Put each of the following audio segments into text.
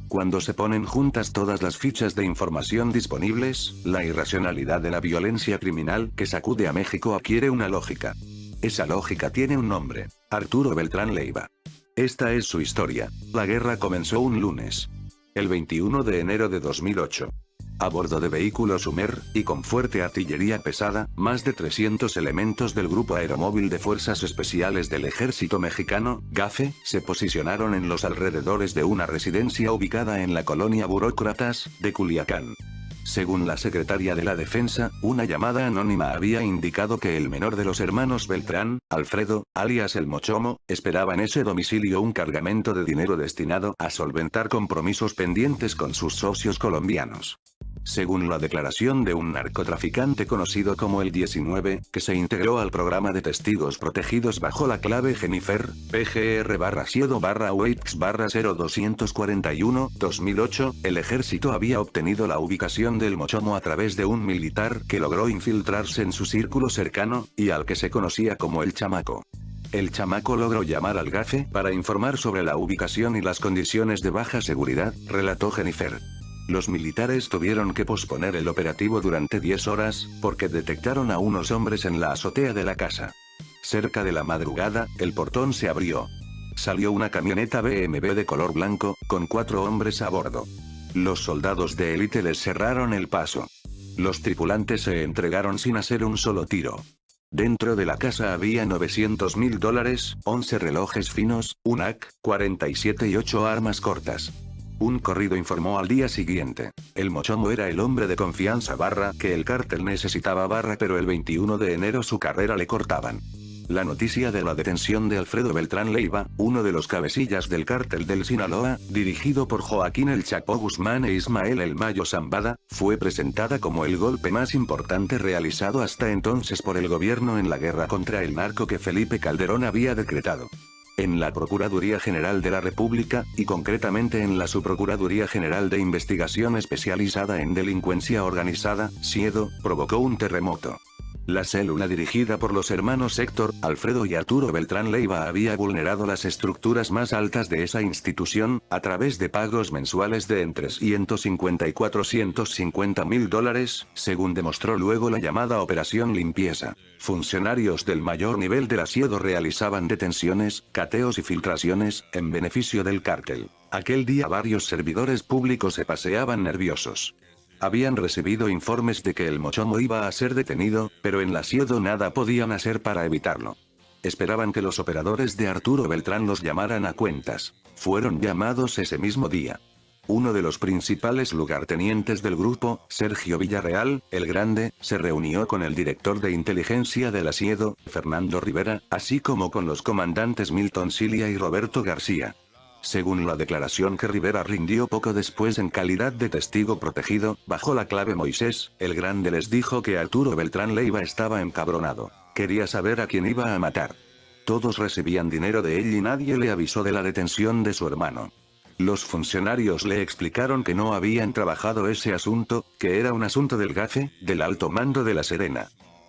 Cuando se ponen juntas todas las fichas de información disponibles, la irracionalidad de la violencia criminal que sacude a México adquiere una lógica. Esa lógica tiene un nombre: Arturo Beltrán Leiva. Esta es su historia. La guerra comenzó un lunes, el 21 de enero de 2008. A bordo de vehículos Humer, y con fuerte artillería pesada, más de 300 elementos del Grupo Aeromóvil de Fuerzas Especiales del Ejército Mexicano, GAFE, se posicionaron en los alrededores de una residencia ubicada en la colonia Burócratas, de Culiacán. Según la secretaria de la Defensa, una llamada anónima había indicado que el menor de los hermanos Beltrán, Alfredo, alias El Mochomo, esperaba en ese domicilio un cargamento de dinero destinado a solventar compromisos pendientes con sus socios colombianos. Según la declaración de un narcotraficante conocido como el 19, que se integró al programa de testigos protegidos bajo la clave Jennifer, PGR/Siedo/Waits/0241-2008, el ejército había obtenido la ubicación del Mochomo a través de un militar que logró infiltrarse en su círculo cercano, y al que se conocía como el Chamaco. El Chamaco logró llamar al GAFE para informar sobre la ubicación y las condiciones de baja seguridad, relató Jennifer. Los militares tuvieron que posponer el operativo durante 10 horas, porque detectaron a unos hombres en la azotea de la casa. Cerca de la madrugada, el portón se abrió. Salió una camioneta BMW de color blanco, con 4 hombres a bordo. Los soldados de élite les cerraron el paso. Los tripulantes se entregaron sin hacer un solo tiro. Dentro de la casa había $900,000, 11 relojes finos, un AK-47 y 8 armas cortas. Un corrido informó al día siguiente. El Mochomo era el hombre de confianza que el cártel necesitaba pero el 21 de enero su carrera le cortaban. La noticia de la detención de Alfredo Beltrán Leiva, uno de los cabecillas del cártel del Sinaloa, dirigido por Joaquín El Chapo Guzmán e Ismael El Mayo Zambada, fue presentada como el golpe más importante realizado hasta entonces por el gobierno en la guerra contra el narco que Felipe Calderón había decretado. En la Procuraduría General de la República, y concretamente en la Subprocuraduría General de Investigación Especializada en Delincuencia Organizada, SIEDO, provocó un terremoto. La célula dirigida por los hermanos Héctor, Alfredo y Arturo Beltrán Leiva había vulnerado las estructuras más altas de esa institución, a través de pagos mensuales de entre $150 y $450,000, según demostró luego la llamada Operación Limpieza. Funcionarios del mayor nivel de la SIEDO realizaban detenciones, cateos y filtraciones, en beneficio del cártel. Aquel día varios servidores públicos se paseaban nerviosos. Habían recibido informes de que el Mochomo iba a ser detenido, pero en la SIEDO nada podían hacer para evitarlo. Esperaban que los operadores de Arturo Beltrán los llamaran a cuentas. Fueron llamados ese mismo día. Uno de los principales lugartenientes del grupo, Sergio Villarreal, el Grande, se reunió con el director de inteligencia de la SIEDO, Fernando Rivera, así como con los comandantes Milton Cilia y Roberto García. Según la declaración que Rivera rindió poco después en calidad de testigo protegido, bajo la clave Moisés, el Grande les dijo que Arturo Beltrán Leiva estaba encabronado. Quería saber a quién iba a matar. Todos recibían dinero de él y nadie le avisó de la detención de su hermano. Los funcionarios le explicaron que no habían trabajado ese asunto, que era un asunto del GAFE, del alto mando de la Sedena.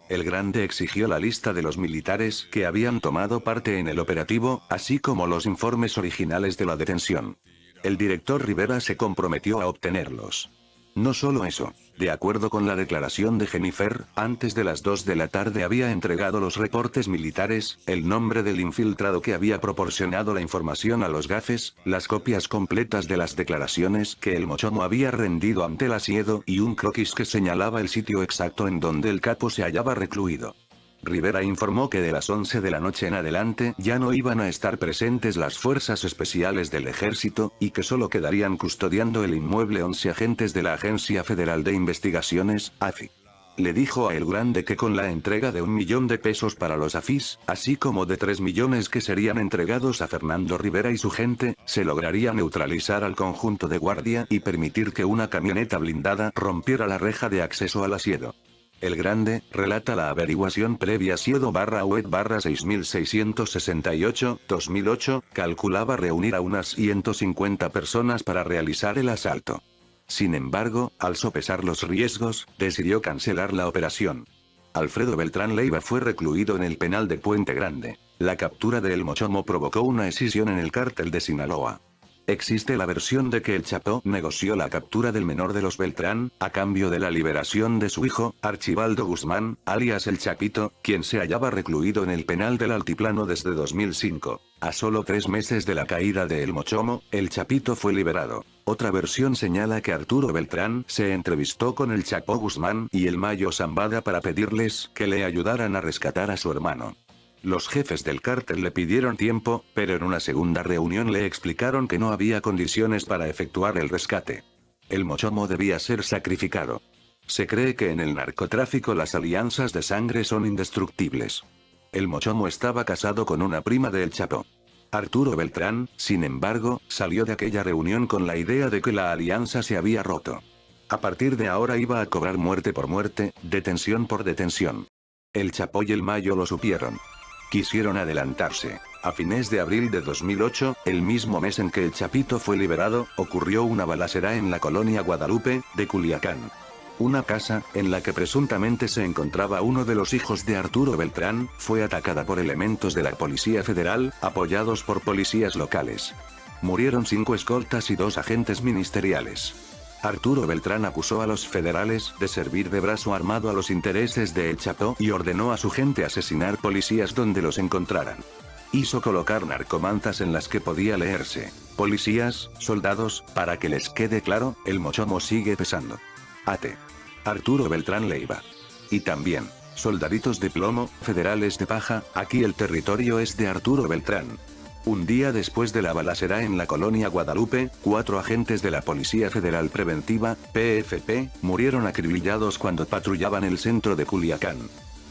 El Grande exigió la lista de los militares que habían tomado parte en el operativo, así como los informes originales de la detención. El director Rivera se comprometió a obtenerlos. No solo eso, de acuerdo con la declaración de Jennifer, antes de las 2 de la tarde había entregado los reportes militares, el nombre del infiltrado que había proporcionado la información a los GAFES, las copias completas de las declaraciones que el Mochomo había rendido ante la SIEDO y un croquis que señalaba el sitio exacto en donde el capo se hallaba recluido. Rivera informó que de las 11 de la noche en adelante ya no iban a estar presentes las fuerzas especiales del ejército, y que solo quedarían custodiando el inmueble 11 agentes de la Agencia Federal de Investigaciones, AFI. Le dijo a El Grande que con la entrega de $1 millón para los AFIs, así como de 3 millones que serían entregados a Fernando Rivera y su gente, se lograría neutralizar al conjunto de guardia y permitir que una camioneta blindada rompiera la reja de acceso al asiedo. El Grande relata la averiguación previa SIEDO/UED/6668-2008, calculaba reunir a unas 150 personas para realizar el asalto. Sin embargo, al sopesar los riesgos, decidió cancelar la operación. Alfredo Beltrán Leiva fue recluido en el penal de Puente Grande. La captura de El Mochomo provocó una escisión en el cártel de Sinaloa. Existe la versión de que el Chapo negoció la captura del menor de los Beltrán, a cambio de la liberación de su hijo, Archibaldo Guzmán, alias el Chapito, quien se hallaba recluido en el penal del Altiplano desde 2005. A solo 3 meses de la caída de El Mochomo, el Chapito fue liberado. Otra versión señala que Arturo Beltrán se entrevistó con el Chapo Guzmán y el Mayo Zambada para pedirles que le ayudaran a rescatar a su hermano. Los jefes del cártel le pidieron tiempo, pero en una segunda reunión le explicaron que no había condiciones para efectuar el rescate. El Mochomo debía ser sacrificado. Se cree que en el narcotráfico las alianzas de sangre son indestructibles. El Mochomo estaba casado con una prima del Chapo. Arturo Beltrán, sin embargo, salió de aquella reunión con la idea de que la alianza se había roto. A partir de ahora iba a cobrar muerte por muerte, detención por detención. El Chapo y el Mayo lo supieron. Quisieron adelantarse. A fines de abril de 2008, el mismo mes en que el Chapito fue liberado, ocurrió una balacera en la colonia Guadalupe, de Culiacán. Una casa, en la que presuntamente se encontraba uno de los hijos de Arturo Beltrán, fue atacada por elementos de la Policía Federal, apoyados por policías locales. Murieron 5 escoltas y 2 agentes ministeriales. Arturo Beltrán acusó a los federales de servir de brazo armado a los intereses de El Chapo y ordenó a su gente asesinar policías donde los encontraran. Hizo colocar narcomantas en las que podía leerse: policías, soldados, para que les quede claro, el Mochomo sigue pesando. Ate. Arturo Beltrán Leiva. Y también, soldaditos de plomo, federales de paja, aquí el territorio es de Arturo Beltrán. Un día después de la balacera en la colonia Guadalupe, 4 agentes de la Policía Federal Preventiva, PFP, murieron acribillados cuando patrullaban el centro de Culiacán.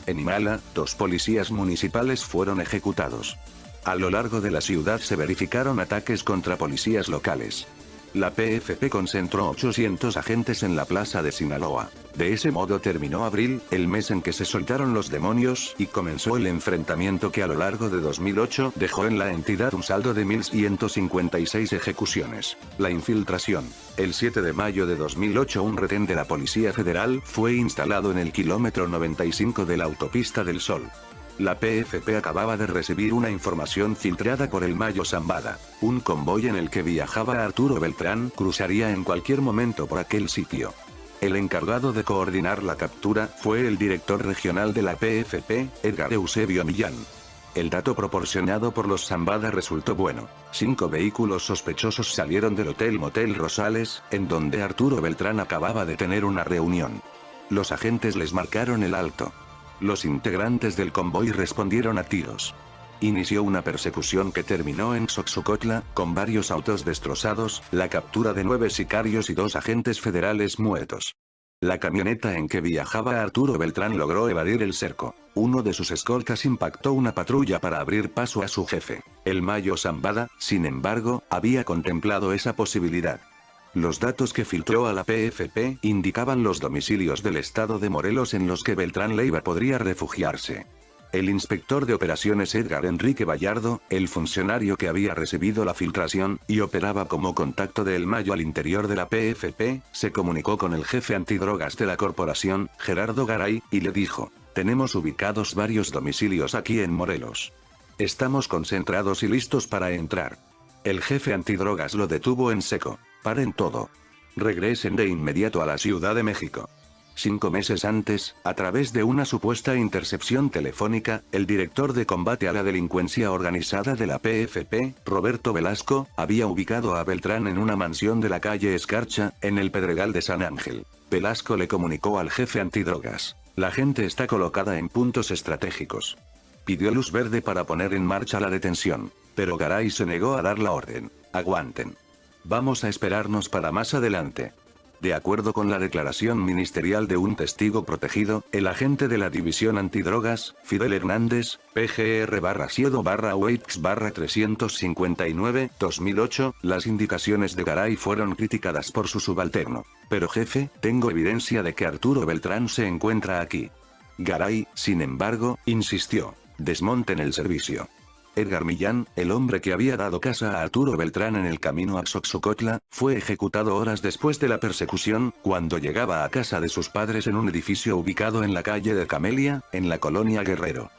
En Imala, 2 policías municipales fueron ejecutados. A lo largo de la ciudad se verificaron ataques contra policías locales. La PFP concentró 800 agentes en la plaza de Sinaloa. De ese modo terminó abril, el mes en que se soltaron los demonios, y comenzó el enfrentamiento que a lo largo de 2008 dejó en la entidad un saldo de 1.156 ejecuciones. La infiltración. El 7 de mayo de 2008 un retén de la Policía Federal fue instalado en el kilómetro 95 de la Autopista del Sol. La PFP acababa de recibir una información filtrada por el Mayo Zambada. Un convoy en el que viajaba Arturo Beltrán cruzaría en cualquier momento por aquel sitio. El encargado de coordinar la captura fue el director regional de la PFP, Edgar Eusebio Millán. El dato proporcionado por los Zambada resultó bueno. 5 vehículos sospechosos salieron del Hotel Motel Rosales, en donde Arturo Beltrán acababa de tener una reunión. Los agentes les marcaron el alto. Los integrantes del convoy respondieron a tiros. Inició una persecución que terminó en Xoxocotla, con varios autos destrozados, la captura de 9 sicarios y 2 agentes federales muertos. La camioneta en que viajaba Arturo Beltrán logró evadir el cerco. Uno de sus escoltas impactó una patrulla para abrir paso a su jefe. El Mayo Zambada, sin embargo, había contemplado esa posibilidad. Los datos que filtró a la PFP indicaban los domicilios del estado de Morelos en los que Beltrán Leiva podría refugiarse. El inspector de operaciones Edgar Enrique Vallardo, el funcionario que había recibido la filtración, y operaba como contacto de El Mayo al interior de la PFP, se comunicó con el jefe antidrogas de la corporación, Gerardo Garay, y le dijo: tenemos ubicados varios domicilios aquí en Morelos. Estamos concentrados y listos para entrar. El jefe antidrogas lo detuvo en seco. Paren todo. Regresen de inmediato a la Ciudad de México. 5 meses antes, a través de una supuesta intercepción telefónica, el director de combate a la delincuencia organizada de la PFP, Roberto Velasco, había ubicado a Beltrán en una mansión de la calle Escarcha, en el Pedregal de San Ángel. Velasco le comunicó al jefe antidrogas: la gente está colocada en puntos estratégicos. Pidió luz verde para poner en marcha la detención. Pero Garay se negó a dar la orden. Aguanten. Vamos a esperarnos para más adelante. De acuerdo con la declaración ministerial de un testigo protegido, el agente de la División Antidrogas, Fidel Hernández, PGR/Waits/359-2008, las indicaciones de Garay fueron criticadas por su subalterno. Pero jefe, tengo evidencia de que Arturo Beltrán se encuentra aquí. Garay, sin embargo, insistió: desmonten el servicio. Edgar Millán, el hombre que había dado casa a Arturo Beltrán en el camino a Xoxocotla, fue ejecutado horas después de la persecución, cuando llegaba a casa de sus padres en un edificio ubicado en la calle de Camelia, en la colonia Guerrero.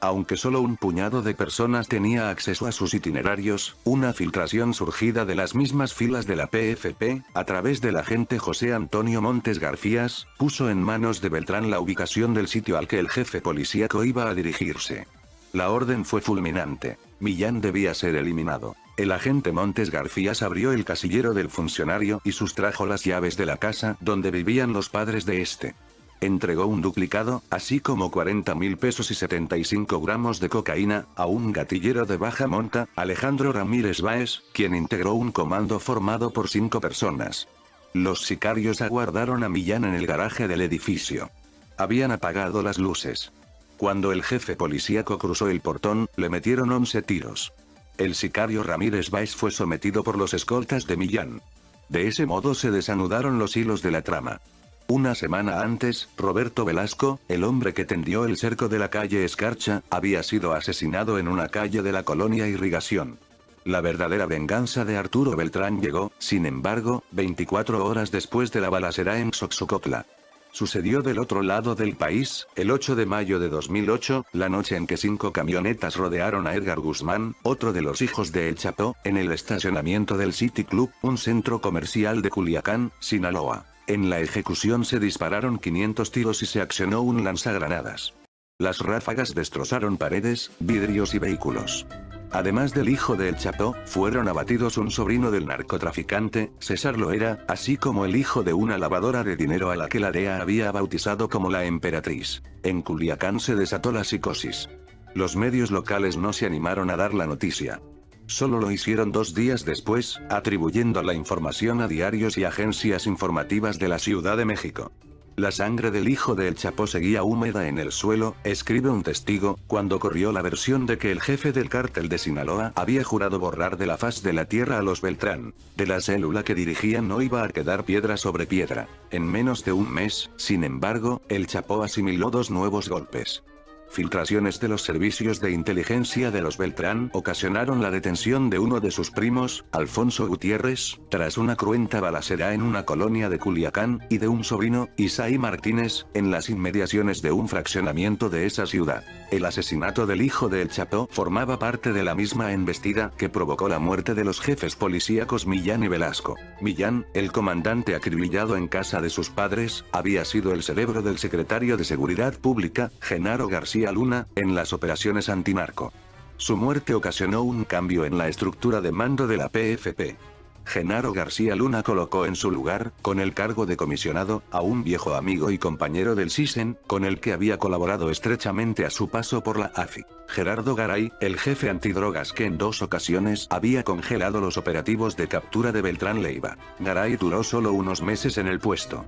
Aunque solo un puñado de personas tenía acceso a sus itinerarios, una filtración surgida de las mismas filas de la PFP, a través del agente José Antonio Montes Garcías, puso en manos de Beltrán la ubicación del sitio al que el jefe policíaco iba a dirigirse. La orden fue fulminante. Millán debía ser eliminado. El agente Montes Garcías abrió el casillero del funcionario y sustrajo las llaves de la casa donde vivían los padres de este. Entregó un duplicado, así como 40.000 pesos y 75 gramos de cocaína, a un gatillero de baja monta, Alejandro Ramírez Báez, quien integró un comando formado por 5 personas. Los sicarios aguardaron a Millán en el garaje del edificio. Habían apagado las luces. Cuando el jefe policíaco cruzó el portón, le metieron 11 tiros. El sicario Ramírez Báez fue sometido por los escoltas de Millán. De ese modo se desanudaron los hilos de la trama. Una semana antes, Roberto Velasco, el hombre que tendió el cerco de la calle Escarcha, había sido asesinado en una calle de la colonia Irrigación. La verdadera venganza de Arturo Beltrán llegó, sin embargo, 24 horas después de la balacera en Xoxocotla. Sucedió del otro lado del país, el 8 de mayo de 2008, la noche en que 5 camionetas rodearon a Edgar Guzmán, otro de los hijos de El Chapo, en el estacionamiento del City Club, un centro comercial de Culiacán, Sinaloa. En la ejecución se dispararon 500 tiros y se accionó un lanzagranadas. Las ráfagas destrozaron paredes, vidrios y vehículos. Además del hijo de El Chapo, fueron abatidos un sobrino del narcotraficante, César Loera, así como el hijo de una lavadora de dinero a la que la DEA había bautizado como la Emperatriz. En Culiacán se desató la psicosis. Los medios locales no se animaron a dar la noticia. Solo lo hicieron 2 días después, atribuyendo la información a diarios y agencias informativas de la Ciudad de México. La sangre del hijo de El Chapo seguía húmeda en el suelo, escribe un testigo, cuando corrió la versión de que el jefe del cártel de Sinaloa había jurado borrar de la faz de la tierra a los Beltrán. De la célula que dirigían no iba a quedar piedra sobre piedra. En menos de un mes, sin embargo, El Chapo asimiló 2 nuevos golpes. Filtraciones de los servicios de inteligencia de los Beltrán ocasionaron la detención de uno de sus primos, Alfonso Gutiérrez, tras una cruenta balacera en una colonia de Culiacán, y de un sobrino, Isaí Martínez, en las inmediaciones de un fraccionamiento de esa ciudad. El asesinato del hijo de El Chapo formaba parte de la misma embestida que provocó la muerte de los jefes policíacos Millán y Velasco. Millán, el comandante acribillado en casa de sus padres, había sido el cerebro del secretario de Seguridad Pública, Genaro García Luna, en las operaciones antinarco. Su muerte ocasionó un cambio en la estructura de mando de la PFP. Genaro García Luna colocó en su lugar, con el cargo de comisionado, a un viejo amigo y compañero del CISEN, con el que había colaborado estrechamente a su paso por la AFI. Gerardo Garay, el jefe antidrogas que en 2 ocasiones había congelado los operativos de captura de Beltrán Leiva. Garay duró solo unos meses en el puesto.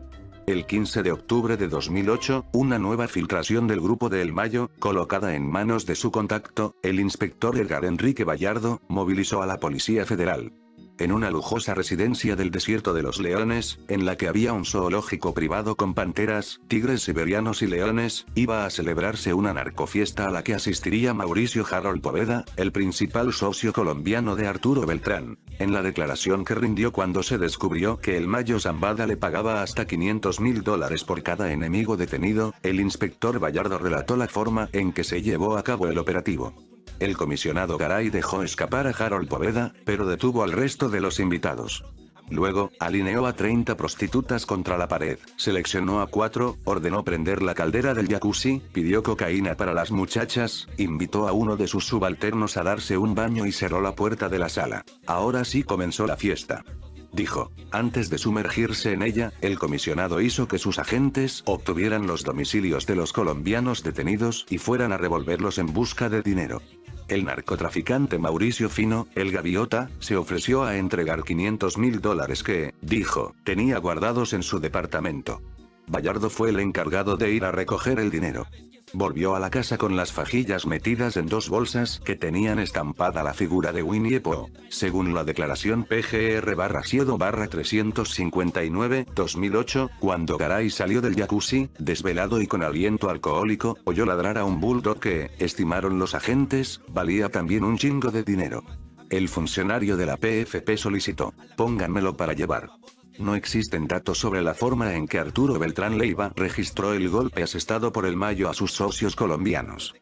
El 15 de octubre de 2008, una nueva filtración del grupo de El Mayo, colocada en manos de su contacto, el inspector Edgar Enrique Vallardo, movilizó a la Policía Federal. En una lujosa residencia del Desierto de los Leones, en la que había un zoológico privado con panteras, tigres siberianos y leones, iba a celebrarse una narcofiesta a la que asistiría Mauricio Harold Poveda, el principal socio colombiano de Arturo Beltrán. En la declaración que rindió cuando se descubrió que el Mayo Zambada le pagaba hasta $500.000 por cada enemigo detenido, el inspector Vallardo relató la forma en que se llevó a cabo el operativo. El comisionado Garay dejó escapar a Harold Poveda, pero detuvo al resto de los invitados. Luego, alineó a 30 prostitutas contra la pared, seleccionó a 4, ordenó prender la caldera del jacuzzi, pidió cocaína para las muchachas, invitó a uno de sus subalternos a darse un baño y cerró la puerta de la sala. Ahora sí comenzó la fiesta, dijo. Antes de sumergirse en ella, el comisionado hizo que sus agentes obtuvieran los domicilios de los colombianos detenidos y fueran a revolverlos en busca de dinero. El narcotraficante Mauricio Fino, el Gaviota, se ofreció a entregar $500.000 que, dijo, tenía guardados en su departamento. Vallardo fue el encargado de ir a recoger el dinero. Volvió a la casa con las fajillas metidas en 2 bolsas que tenían estampada la figura de Winnie Pooh. Según la declaración PGR-7/359-2008, cuando Garay salió del jacuzzi, desvelado y con aliento alcohólico, oyó ladrar a un bulldog que, estimaron los agentes, valía también un chingo de dinero. El funcionario de la PFP solicitó: pónganmelo para llevar. No existen datos sobre la forma en que Arturo Beltrán Leiva registró el golpe asestado por el Mayo a sus socios colombianos.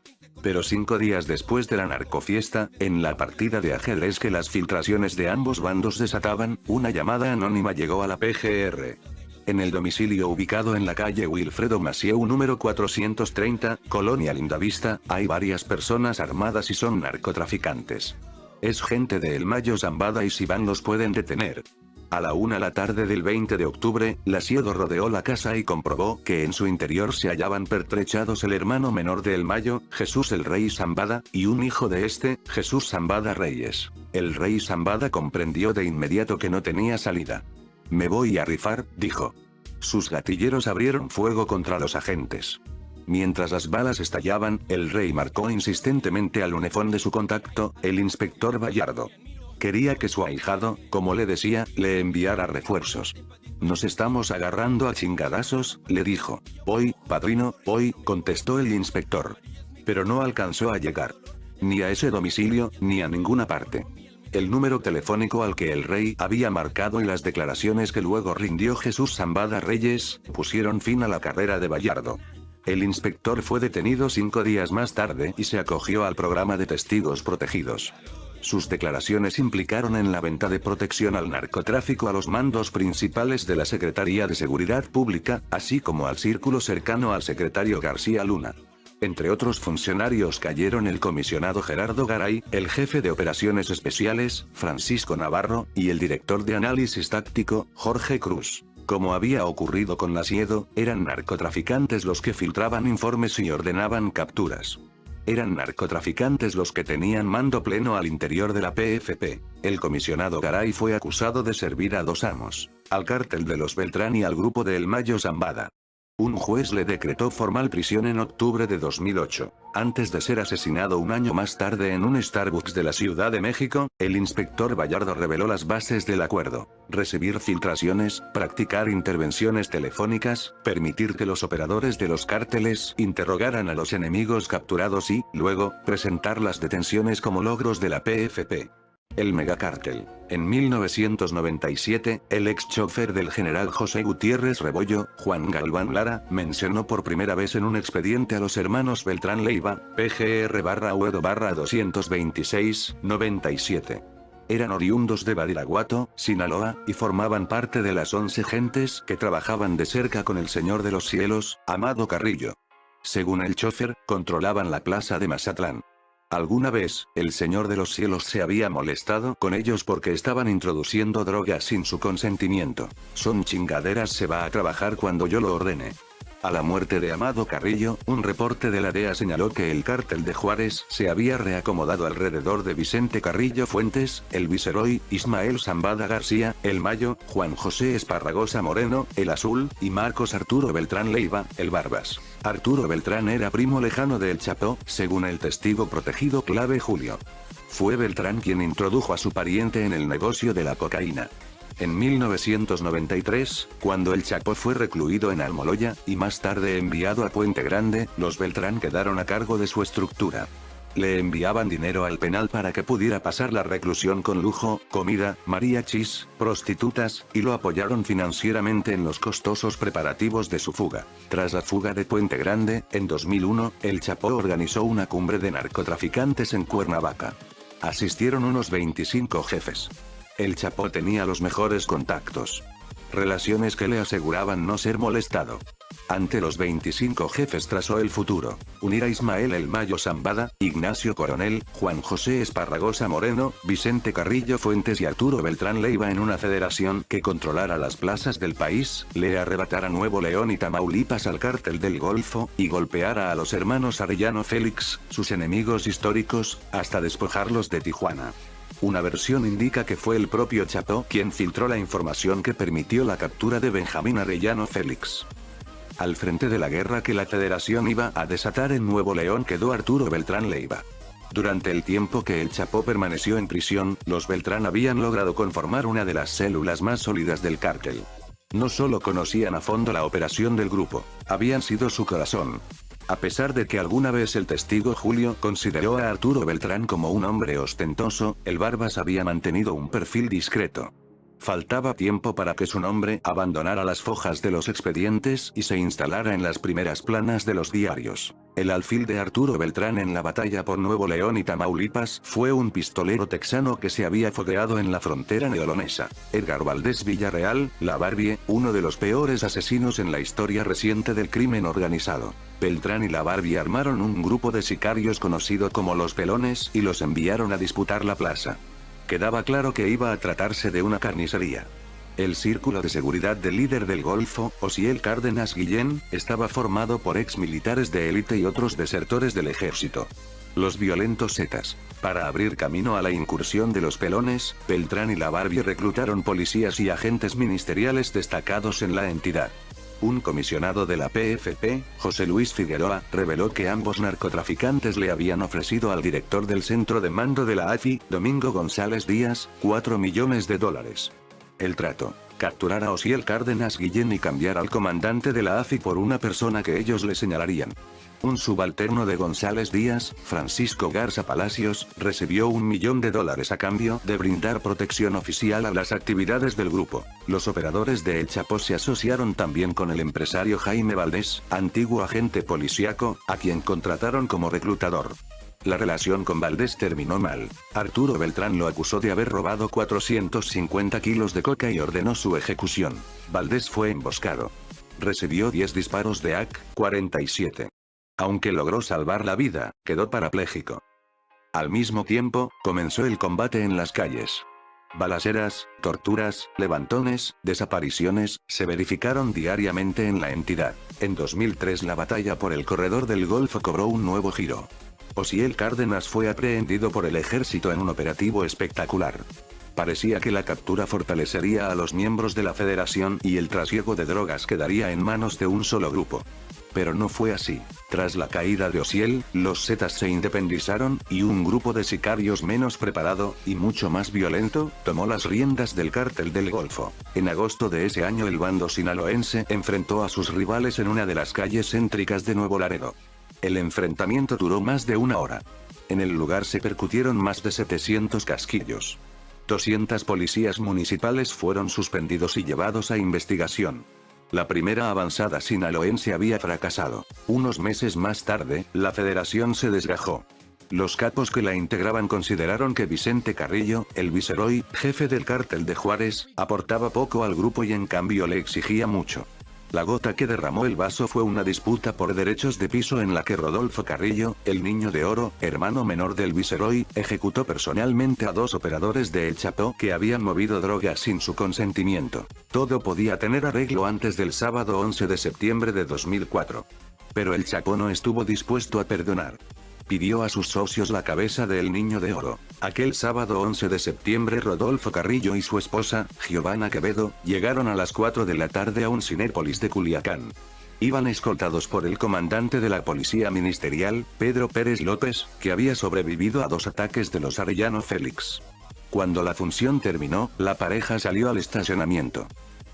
Pero 5 días después de la narcofiesta, en la partida de ajedrez que las filtraciones de ambos bandos desataban, una llamada anónima llegó a la PGR. En el domicilio ubicado en la calle Wilfredo Macieu número 430, Colonia Lindavista, hay varias personas armadas y son narcotraficantes. Es gente de El Mayo Zambada y si van los pueden detener. A la 1 de la tarde del 20 de octubre, la Siedo rodeó la casa y comprobó que en su interior se hallaban pertrechados el hermano menor de El Mayo, Jesús el Rey Zambada, y un hijo de este, Jesús Zambada Reyes. El Rey Zambada comprendió de inmediato que no tenía salida. Me voy a rifar, dijo. Sus gatilleros abrieron fuego contra los agentes. Mientras las balas estallaban, el rey marcó insistentemente al unefón de su contacto, el inspector Bayardo. Quería que su ahijado, como le decía, le enviara refuerzos. Nos estamos agarrando a chingadazos, le dijo. Voy, padrino, voy, contestó el inspector. Pero no alcanzó a llegar. Ni a ese domicilio, ni a ninguna parte. El número telefónico al que el rey había marcado y las declaraciones que luego rindió Jesús Zambada Reyes, pusieron fin a la carrera de Bayardo. El inspector fue detenido 5 días más tarde y se acogió al programa de testigos protegidos. Sus declaraciones implicaron en la venta de protección al narcotráfico a los mandos principales de la Secretaría de Seguridad Pública, así como al círculo cercano al secretario García Luna. Entre otros funcionarios cayeron el comisionado Gerardo Garay, el jefe de operaciones especiales, Francisco Navarro, y el director de análisis táctico, Jorge Cruz. Como había ocurrido con la Siedo, eran narcotraficantes los que filtraban informes y ordenaban capturas. Eran narcotraficantes los que tenían mando pleno al interior de la PFP. El comisionado Garay fue acusado de servir a 2 amos, al cártel de los Beltrán y al grupo de El Mayo Zambada. Un juez le decretó formal prisión en octubre de 2008. Antes de ser asesinado un año más tarde en un Starbucks de la Ciudad de México, el inspector Bayardo reveló las bases del acuerdo: recibir filtraciones, practicar intervenciones telefónicas, permitir que los operadores de los cárteles interrogaran a los enemigos capturados y, luego, presentar las detenciones como logros de la PFP. El megacártel. En 1997, el ex chofer del general José Gutiérrez Rebollo, Juan Galván Lara, mencionó por primera vez en un expediente a los hermanos Beltrán Leiva, PGR/UEDO/226-97. Eran oriundos de Badiraguato, Sinaloa, y formaban parte de las 11 gentes que trabajaban de cerca con el Señor de los Cielos, Amado Carrillo. Según el chofer, controlaban la plaza de Mazatlán. Alguna vez, el Señor de los Cielos se había molestado con ellos porque estaban introduciendo drogas sin su consentimiento. Son chingaderas, se va a trabajar cuando yo lo ordene. A la muerte de Amado Carrillo, un reporte de la DEA señaló que el cártel de Juárez se había reacomodado alrededor de Vicente Carrillo Fuentes, el Viceroy, Ismael Zambada García, el Mayo, Juan José Esparragosa Moreno, el Azul, y Marcos Arturo Beltrán Leiva, el Barbas. Arturo Beltrán era primo lejano de El Chapo, según el testigo protegido clave Julio. Fue Beltrán quien introdujo a su pariente en el negocio de la cocaína. En 1993, cuando el Chapo fue recluido en Almoloya, y más tarde enviado a Puente Grande, los Beltrán quedaron a cargo de su estructura. Le enviaban dinero al penal para que pudiera pasar la reclusión con lujo, comida, mariachis, prostitutas, y lo apoyaron financieramente en los costosos preparativos de su fuga. Tras la fuga de Puente Grande, en 2001, el Chapo organizó una cumbre de narcotraficantes en Cuernavaca. Asistieron unos 25 jefes. El Chapo tenía los mejores contactos. Relaciones que le aseguraban no ser molestado. Ante los 25 jefes trazó el futuro: unir a Ismael El Mayo Zambada, Ignacio Coronel, Juan José Esparragosa Moreno, Vicente Carrillo Fuentes y Arturo Beltrán Leiva en una federación que controlara las plazas del país, le arrebatara Nuevo León y Tamaulipas al cártel del Golfo, y golpeara a los hermanos Arellano Félix, sus enemigos históricos, hasta despojarlos de Tijuana. Una versión indica que fue el propio Chapo quien filtró la información que permitió la captura de Benjamín Arellano Félix. Al frente de la guerra que la Federación iba a desatar en Nuevo León quedó Arturo Beltrán Leiva. Durante el tiempo que el Chapo permaneció en prisión, los Beltrán habían logrado conformar una de las células más sólidas del cártel. No solo conocían a fondo la operación del grupo, habían sido su corazón. A pesar de que alguna vez el testigo Julio consideró a Arturo Beltrán como un hombre ostentoso, el Barbas había mantenido un perfil discreto. Faltaba tiempo para que su nombre abandonara las fojas de los expedientes y se instalara en las primeras planas de los diarios. El alfil de Arturo Beltrán en la batalla por Nuevo León y Tamaulipas fue un pistolero texano que se había fogueado en la frontera neolonesa. Edgar Valdés Villarreal, la Barbie, uno de los peores asesinos en la historia reciente del crimen organizado. Beltrán y la Barbie armaron un grupo de sicarios conocido como los Pelones y los enviaron a disputar la plaza. Quedaba claro que iba a tratarse de una carnicería. El círculo de seguridad del líder del Golfo, Osiel Cárdenas Guillén, estaba formado por ex militares de élite y otros desertores del ejército. Los violentos Zetas. Para abrir camino a la incursión de los Pelones, Beltrán y la Barbie reclutaron policías y agentes ministeriales destacados en la entidad. Un comisionado de la PFP, José Luis Figueroa, reveló que ambos narcotraficantes le habían ofrecido al director del centro de mando de la AFI, Domingo González Díaz, $4 millones. El trato: capturar a Osiel Cárdenas Guillén y cambiar al comandante de la AFI por una persona que ellos le señalarían. Un subalterno de González Díaz, Francisco Garza Palacios, recibió $1 millón a cambio de brindar protección oficial a las actividades del grupo. Los operadores de El Chapo se asociaron también con el empresario Jaime Valdés, antiguo agente policíaco, a quien contrataron como reclutador. La relación con Valdés terminó mal. Arturo Beltrán lo acusó de haber robado 450 kilos de coca y ordenó su ejecución. Valdés fue emboscado. Recibió 10 disparos de AK-47. Aunque logró salvar la vida, quedó parapléjico. Al mismo tiempo, comenzó el combate en las calles. Balaceras, torturas, levantones, desapariciones, se verificaron diariamente en la entidad. En 2003 la batalla por el corredor del Golfo cobró un nuevo giro. Osiel Cárdenas fue aprehendido por el ejército en un operativo espectacular. Parecía que la captura fortalecería a los miembros de la federación y el trasiego de drogas quedaría en manos de un solo grupo. Pero no fue así. Tras la caída de Osiel, los Zetas se independizaron, y un grupo de sicarios menos preparado, y mucho más violento, tomó las riendas del cártel del Golfo. En agosto de ese año el bando sinaloense enfrentó a sus rivales en una de las calles céntricas de Nuevo Laredo. El enfrentamiento duró más de una hora. En el lugar se percutieron más de 700 casquillos. 200 policías municipales fueron suspendidos y llevados a investigación. La primera avanzada sinaloense había fracasado. Unos meses más tarde, la federación se desgajó. Los capos que la integraban consideraron que Vicente Carrillo, el viceroy, jefe del cártel de Juárez, aportaba poco al grupo y en cambio le exigía mucho. La gota que derramó el vaso fue una disputa por derechos de piso en la que Rodolfo Carrillo, el Niño de Oro, hermano menor del viceroy, ejecutó personalmente a 2 operadores de El Chapo que habían movido drogas sin su consentimiento. Todo podía tener arreglo antes del sábado 11 de septiembre de 2004. Pero El Chapo no estuvo dispuesto a perdonar. Pidió a sus socios la cabeza del Niño de Oro. Aquel sábado 11 de septiembre Rodolfo Carrillo y su esposa, Giovanna Quevedo, llegaron a las 4 de la tarde a un Cinépolis de Culiacán. Iban escoltados por el comandante de la policía ministerial, Pedro Pérez López, que había sobrevivido a 2 ataques de los Arellano Félix. Cuando la función terminó, la pareja salió al estacionamiento.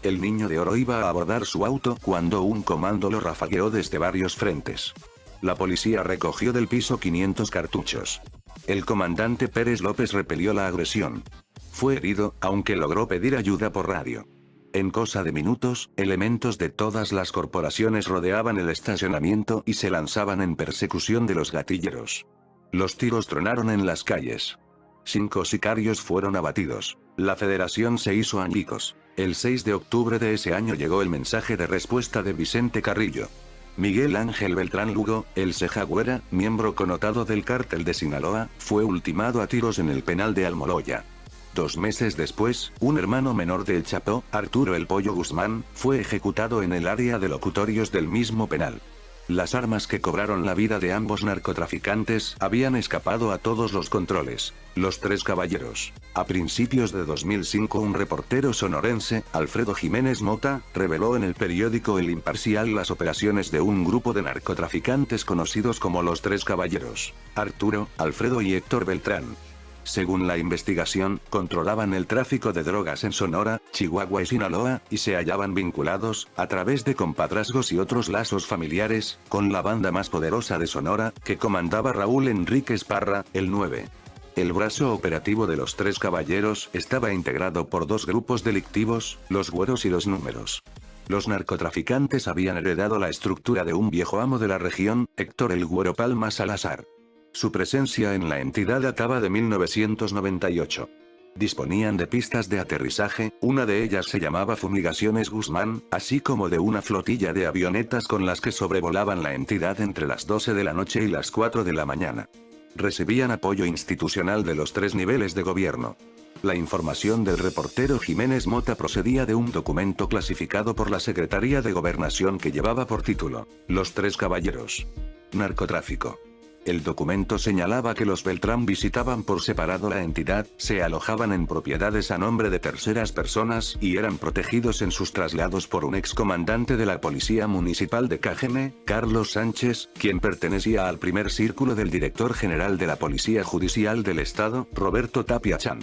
El Niño de Oro iba a abordar su auto cuando un comando lo rafagueó desde varios frentes. La policía recogió del piso 500 cartuchos. El comandante Pérez López repelió la agresión. Fue herido, aunque logró pedir ayuda por radio. En cosa de minutos, elementos de todas las corporaciones rodeaban el estacionamiento y se lanzaban en persecución de los gatilleros. Los tiros tronaron en las calles. 5 sicarios fueron abatidos. La federación se hizo añicos. El 6 de octubre de ese año llegó el mensaje de respuesta de Vicente Carrillo. Miguel Ángel Beltrán Lugo, el Ceja Güera, miembro connotado del cártel de Sinaloa, fue ultimado a tiros en el penal de Almoloya. 2 meses después, un hermano menor del Chapo, Arturo El Pollo Guzmán, fue ejecutado en el área de locutorios del mismo penal. Las armas que cobraron la vida de ambos narcotraficantes habían escapado a todos los controles. Los 3 caballeros. A principios de 2005 un reportero sonorense, Alfredo Jiménez Mota, reveló en el periódico El Imparcial las operaciones de un grupo de narcotraficantes conocidos como los 3 caballeros: Arturo, Alfredo y Héctor Beltrán. Según la investigación, controlaban el tráfico de drogas en Sonora, Chihuahua y Sinaloa, y se hallaban vinculados, a través de compadrazgos y otros lazos familiares, con la banda más poderosa de Sonora, que comandaba Raúl Enríquez Parra, el 9. El brazo operativo de los 3 caballeros estaba integrado por 2 grupos delictivos, los Güeros y los Números. Los narcotraficantes habían heredado la estructura de un viejo amo de la región, Héctor El Güero Palma Salazar. Su presencia en la entidad databa de 1998. Disponían de pistas de aterrizaje, una de ellas se llamaba Fumigaciones Guzmán, así como de una flotilla de avionetas con las que sobrevolaban la entidad entre las 12 de la noche y las 4 de la mañana. Recibían apoyo institucional de los 3 niveles de gobierno. La información del reportero Jiménez Mota procedía de un documento clasificado por la Secretaría de Gobernación que llevaba por título, Los Tres Caballeros. Narcotráfico. El documento señalaba que los Beltrán visitaban por separado la entidad, se alojaban en propiedades a nombre de terceras personas y eran protegidos en sus traslados por un excomandante de la Policía Municipal de Cajeme, Carlos Sánchez, quien pertenecía al primer círculo del director general de la Policía Judicial del Estado, Roberto Tapia Chan.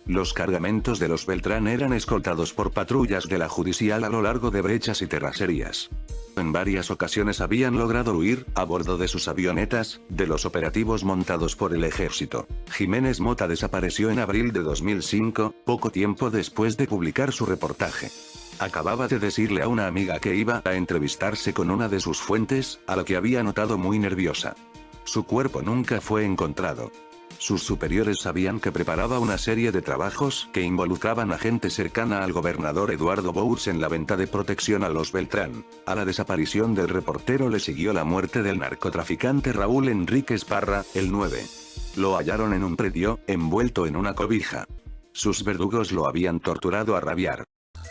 Los cargamentos de los Beltrán eran escoltados por patrullas de la judicial a lo largo de brechas y terracerías. En varias ocasiones habían logrado huir, a bordo de sus avionetas, de los operativos montados por el ejército. Jiménez Mota desapareció en abril de 2005, poco tiempo después de publicar su reportaje. Acababa de decirle a una amiga que iba a entrevistarse con una de sus fuentes, a la que había notado muy nerviosa. Su cuerpo nunca fue encontrado. Sus superiores sabían que preparaba una serie de trabajos que involucraban a gente cercana al gobernador Eduardo Bours en la venta de protección a los Beltrán. A la desaparición del reportero le siguió la muerte del narcotraficante Raúl Enríquez Parra, el 9. Lo hallaron en un predio, envuelto en una cobija. Sus verdugos lo habían torturado a rabiar.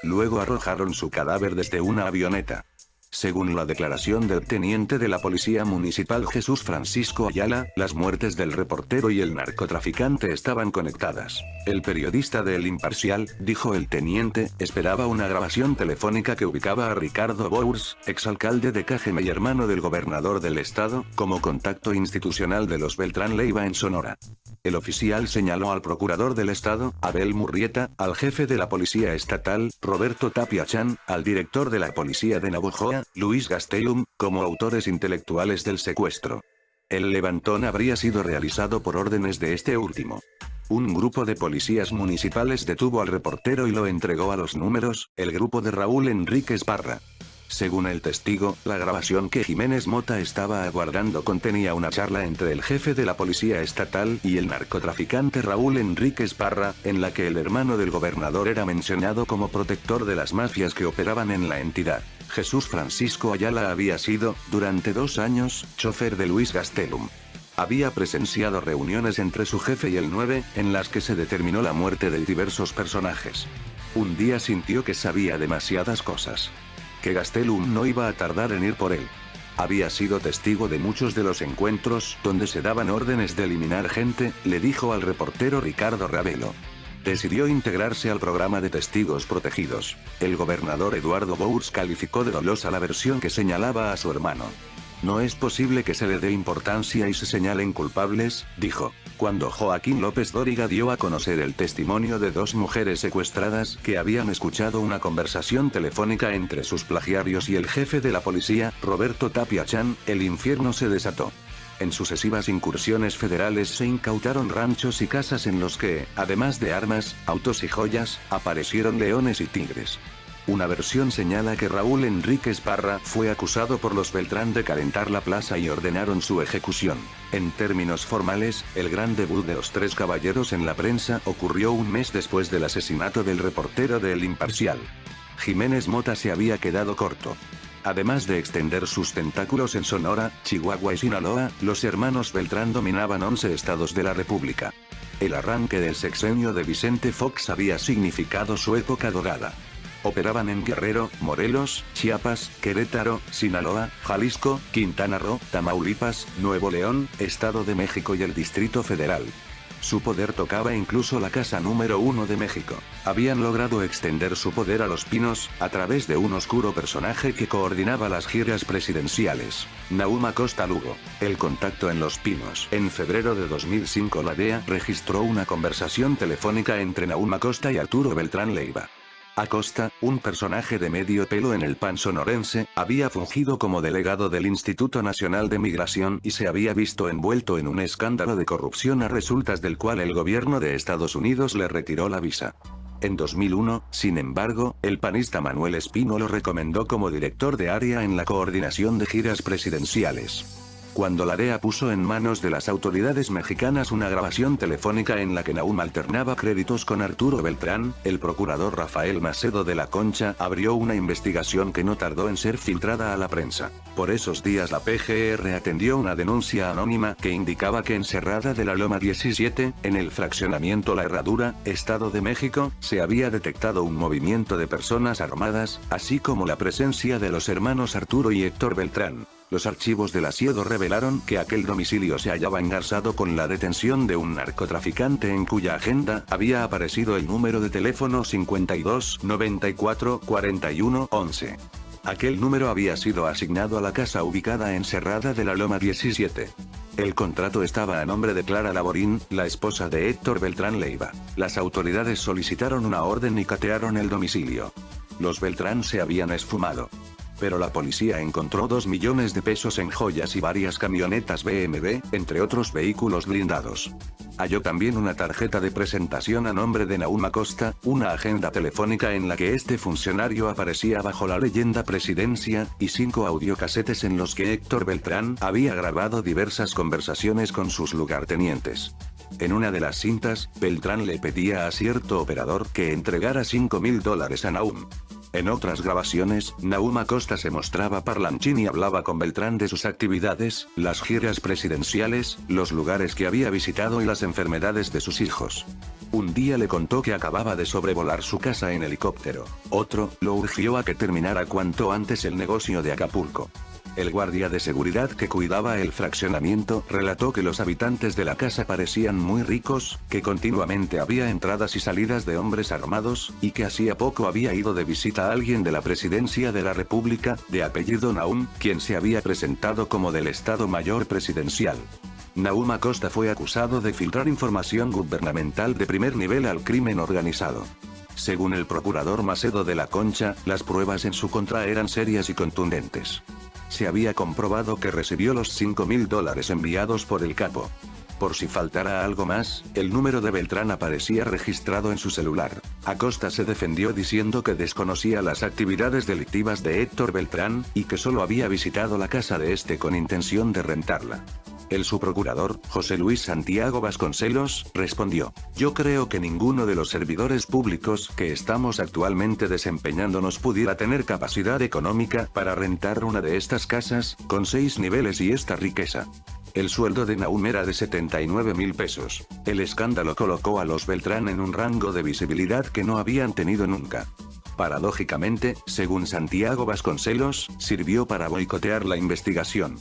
Luego arrojaron su cadáver desde una avioneta. Según la declaración del teniente de la Policía Municipal Jesús Francisco Ayala, las muertes del reportero y el narcotraficante estaban conectadas. El periodista de El Imparcial, dijo el teniente, esperaba una grabación telefónica que ubicaba a Ricardo Bours, exalcalde de Cajeme y hermano del gobernador del estado, como contacto institucional de los Beltrán Leiva en Sonora. El oficial señaló al procurador del estado, Abel Murrieta, al jefe de la policía estatal, Roberto Tapia Chan, al director de la policía de Navojoa, Luis Gastelum, como autores intelectuales del secuestro. El levantón habría sido realizado por órdenes de este último. Un grupo de policías municipales detuvo al reportero y lo entregó a los números, el grupo de Raúl Enríquez Parra. Según el testigo, la grabación que Jiménez Mota estaba aguardando contenía una charla entre el jefe de la policía estatal y el narcotraficante Raúl Enríquez Parra, en la que el hermano del gobernador era mencionado como protector de las mafias que operaban en la entidad. Jesús Francisco Ayala había sido, durante 2 años, chofer de Luis Gastelum. Había presenciado reuniones entre su jefe y el 9, en las que se determinó la muerte de diversos personajes. Un día sintió que sabía demasiadas cosas. Que Gastelum no iba a tardar en ir por él. Había sido testigo de muchos de los encuentros donde se daban órdenes de eliminar gente, le dijo al reportero Ricardo Ravelo. Decidió integrarse al programa de testigos protegidos. El gobernador Eduardo Bours calificó de dolosa la versión que señalaba a su hermano. No es posible que se le dé importancia y se señalen culpables, dijo. Cuando Joaquín López Dóriga dio a conocer el testimonio de 2 mujeres secuestradas que habían escuchado una conversación telefónica entre sus plagiarios y el jefe de la policía, Roberto Tapia Chan, el infierno se desató. En sucesivas incursiones federales se incautaron ranchos y casas en los que, además de armas, autos y joyas, aparecieron leones y tigres. Una versión señala que Raúl Enríquez Parra fue acusado por los Beltrán de calentar la plaza y ordenaron su ejecución. En términos formales, el gran debut de los 3 caballeros en la prensa ocurrió un mes después del asesinato del reportero de El Imparcial. Jiménez Mota se había quedado corto. Además de extender sus tentáculos en Sonora, Chihuahua y Sinaloa, los hermanos Beltrán dominaban 11 estados de la República. El arranque del sexenio de Vicente Fox había significado su época dorada. Operaban en Guerrero, Morelos, Chiapas, Querétaro, Sinaloa, Jalisco, Quintana Roo, Tamaulipas, Nuevo León, Estado de México y el Distrito Federal. Su poder tocaba incluso la Casa número 1 de México. Habían logrado extender su poder a Los Pinos, a través de un oscuro personaje que coordinaba las giras presidenciales. Nahum Acosta Lugo. El contacto en Los Pinos. En febrero de 2005 la DEA registró una conversación telefónica entre Nahum Acosta y Arturo Beltrán Leiva. Acosta, un personaje de medio pelo en el PAN sonorense, había fungido como delegado del Instituto Nacional de Migración y se había visto envuelto en un escándalo de corrupción a resultas del cual el gobierno de Estados Unidos le retiró la visa. En 2001, sin embargo, el panista Manuel Espino lo recomendó como director de área en la coordinación de giras presidenciales. Cuando la DEA puso en manos de las autoridades mexicanas una grabación telefónica en la que Nahum alternaba créditos con Arturo Beltrán, el procurador Rafael Macedo de la Concha abrió una investigación que no tardó en ser filtrada a la prensa. Por esos días la PGR atendió una denuncia anónima que indicaba que en Serrada de la Loma 17, en el fraccionamiento La Herradura, Estado de México, se había detectado un movimiento de personas armadas, así como la presencia de los hermanos Arturo y Héctor Beltrán. Los archivos del Asiedo revelaron que aquel domicilio se hallaba engarzado con la detención de un narcotraficante en cuya agenda había aparecido el número de teléfono 52 94 41 11. Aquel número había sido asignado a la casa ubicada en Serrada de la Loma 17. El contrato estaba a nombre de Clara Laborín, la esposa de Héctor Beltrán Leiva. Las autoridades solicitaron una orden y catearon el domicilio. Los Beltrán se habían esfumado. Pero la policía encontró 2 millones de pesos en joyas y varias camionetas BMW, entre otros vehículos blindados. Halló también una tarjeta de presentación a nombre de Nahum Acosta, una agenda telefónica en la que este funcionario aparecía bajo la leyenda Presidencia, y 5 audiocasetes en los que Héctor Beltrán había grabado diversas conversaciones con sus lugartenientes. En una de las cintas, Beltrán le pedía a cierto operador que entregara $5,000 a Nahum. En otras grabaciones, Nahum Acosta se mostraba parlanchín y hablaba con Beltrán de sus actividades, las giras presidenciales, los lugares que había visitado y las enfermedades de sus hijos. Un día le contó que acababa de sobrevolar su casa en helicóptero. Otro, lo urgió a que terminara cuanto antes el negocio de Acapulco. El guardia de seguridad que cuidaba el fraccionamiento relató que los habitantes de la casa parecían muy ricos, que continuamente había entradas y salidas de hombres armados, y que hacía poco había ido de visita a alguien de la Presidencia de la República, de apellido Nahum, quien se había presentado como del Estado Mayor Presidencial. Nahum Acosta fue acusado de filtrar información gubernamental de primer nivel al crimen organizado. Según el procurador Macedo de la Concha, las pruebas en su contra eran serias y contundentes. Se había comprobado que recibió los $5,000 enviados por el capo. Por si faltara algo más, el número de Beltrán aparecía registrado en su celular. Acosta se defendió diciendo que desconocía las actividades delictivas de Héctor Beltrán, y que solo había visitado la casa de este con intención de rentarla. El subprocurador, José Luis Santiago Vasconcelos, respondió: "Yo creo que ninguno de los servidores públicos que estamos actualmente desempeñándonos pudiera tener capacidad económica para rentar una de estas casas, con 6 niveles y esta riqueza". El sueldo de Nahum era de 79,000 pesos. El escándalo colocó a los Beltrán en un rango de visibilidad que no habían tenido nunca. Paradójicamente, según Santiago Vasconcelos, sirvió para boicotear la investigación.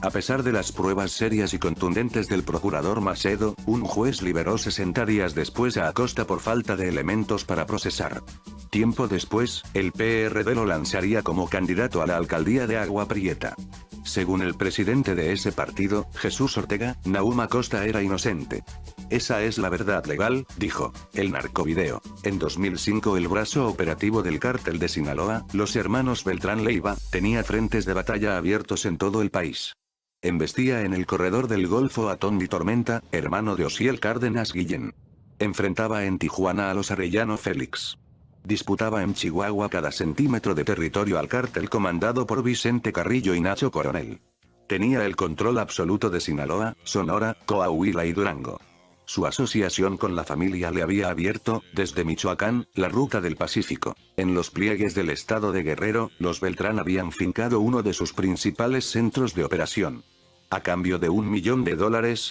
A pesar de las pruebas serias y contundentes del procurador Macedo, un juez liberó 60 días después a Acosta por falta de elementos para procesar. Tiempo después, el PRD lo lanzaría como candidato a la alcaldía de Agua Prieta. Según el presidente de ese partido, Jesús Ortega, Nahum Acosta era inocente. "Esa es la verdad legal", dijo. El narcovideo. En 2005 el brazo operativo del cártel de Sinaloa, los hermanos Beltrán Leiva, tenía frentes de batalla abiertos en todo el país. Embestía en el corredor del Golfo a Tony Tormenta, hermano de Osiel Cárdenas Guillén. Enfrentaba en Tijuana a los Arellano Félix. Disputaba en Chihuahua cada centímetro de territorio al cártel comandado por Vicente Carrillo y Nacho Coronel. Tenía el control absoluto de Sinaloa, Sonora, Coahuila y Durango. Su asociación con la familia le había abierto, desde Michoacán, la ruta del Pacífico. En los pliegues del estado de Guerrero, los Beltrán habían fincado uno de sus principales centros de operación. A cambio de $1 millón,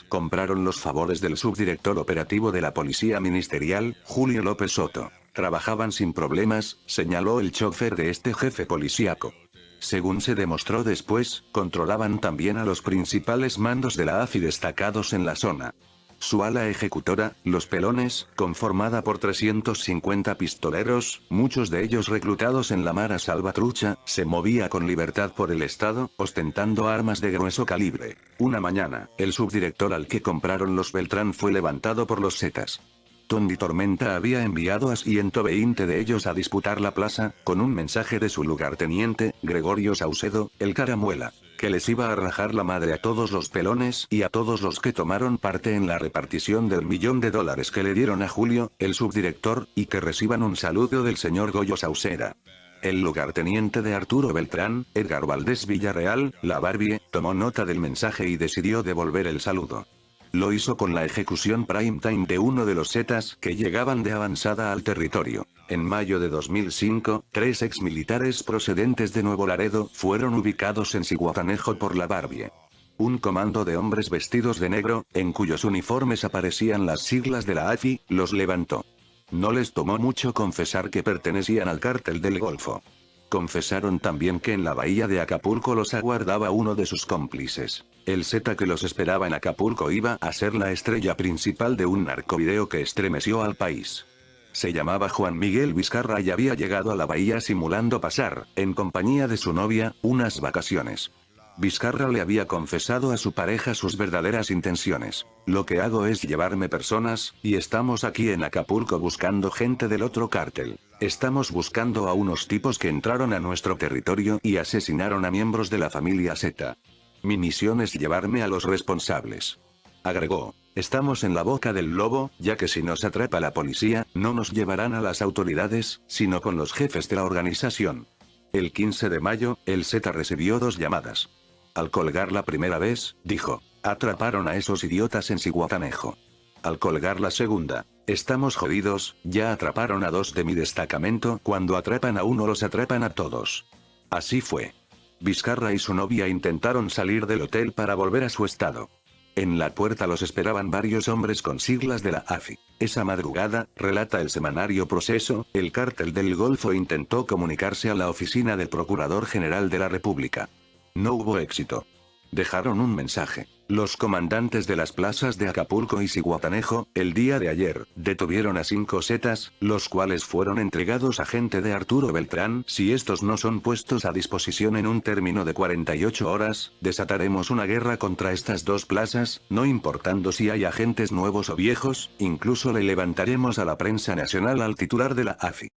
compraron los favores del subdirector operativo de la Policía Ministerial, Julio López Soto. Trabajaban sin problemas, señaló el chofer de este jefe policíaco. Según se demostró después, controlaban también a los principales mandos de la AFI destacados en la zona. Su ala ejecutora, Los Pelones, conformada por 350 pistoleros, muchos de ellos reclutados en la Mara Salvatrucha, se movía con libertad por el estado, ostentando armas de grueso calibre. Una mañana, el subdirector al que compraron los Beltrán fue levantado por los Zetas. Tony Tormenta había enviado a 120 de ellos a disputar la plaza, con un mensaje de su lugarteniente, Gregorio Saucedo, el Caramuela. que les iba a rajar la madre a todos los pelones y a todos los que tomaron parte en la repartición del $1.000.000 que le dieron a Julio, el subdirector, y que reciban un saludo del señor Goyo Sauceda. El lugarteniente de Arturo Beltrán, Edgar Valdés Villarreal, la Barbie, tomó nota del mensaje y decidió devolver el saludo. Lo hizo con la ejecución prime time de uno de los Zetas que llegaban de avanzada al territorio. En mayo de 2005, 3 exmilitares procedentes de Nuevo Laredo fueron ubicados en Zihuatanejo por la Barbie. Un comando de hombres vestidos de negro, en cuyos uniformes aparecían las siglas de la AFI, los levantó. No les tomó mucho confesar que pertenecían al cártel del Golfo. Confesaron también que en la bahía de Acapulco los aguardaba uno de sus cómplices. El Zeta que los esperaba en Acapulco iba a ser la estrella principal de un narcovideo que estremeció al país. Se llamaba Juan Miguel Vizcarra y había llegado a la bahía simulando pasar, en compañía de su novia, unas vacaciones. Vizcarra le había confesado a su pareja sus verdaderas intenciones. Lo que hago es llevarme personas, y estamos aquí en Acapulco buscando gente del otro cártel. Estamos buscando a unos tipos que entraron a nuestro territorio y asesinaron a miembros de la familia Zeta. Mi misión es llevarme a los responsables. Agregó, estamos en la boca del lobo, ya que si nos atrapa la policía, no nos llevarán a las autoridades, sino con los jefes de la organización. El 15 de mayo, el Zeta recibió 2 llamadas. Al colgar la primera vez, dijo, atraparon a esos idiotas en Zihuatanejo. Al colgar la segunda, estamos jodidos, ya atraparon a 2 de mi destacamento, cuando atrapan a uno los atrapan a todos. Así fue. Vizcarra y su novia intentaron salir del hotel para volver a su estado. En la puerta los esperaban varios hombres con siglas de la AFI. Esa madrugada, relata el semanario Proceso, el cártel del Golfo intentó comunicarse a la oficina del Procurador General de la República. No hubo éxito. Dejaron un mensaje. Los comandantes de las plazas de Acapulco y Zihuatanejo, el día de ayer, detuvieron a 5 Zetas, los cuales fueron entregados a gente de Arturo Beltrán. Si estos no son puestos a disposición en un término de 48 horas, desataremos una guerra contra estas 2 plazas, no importando si hay agentes nuevos o viejos, incluso le levantaremos a la prensa nacional al titular de la AFI.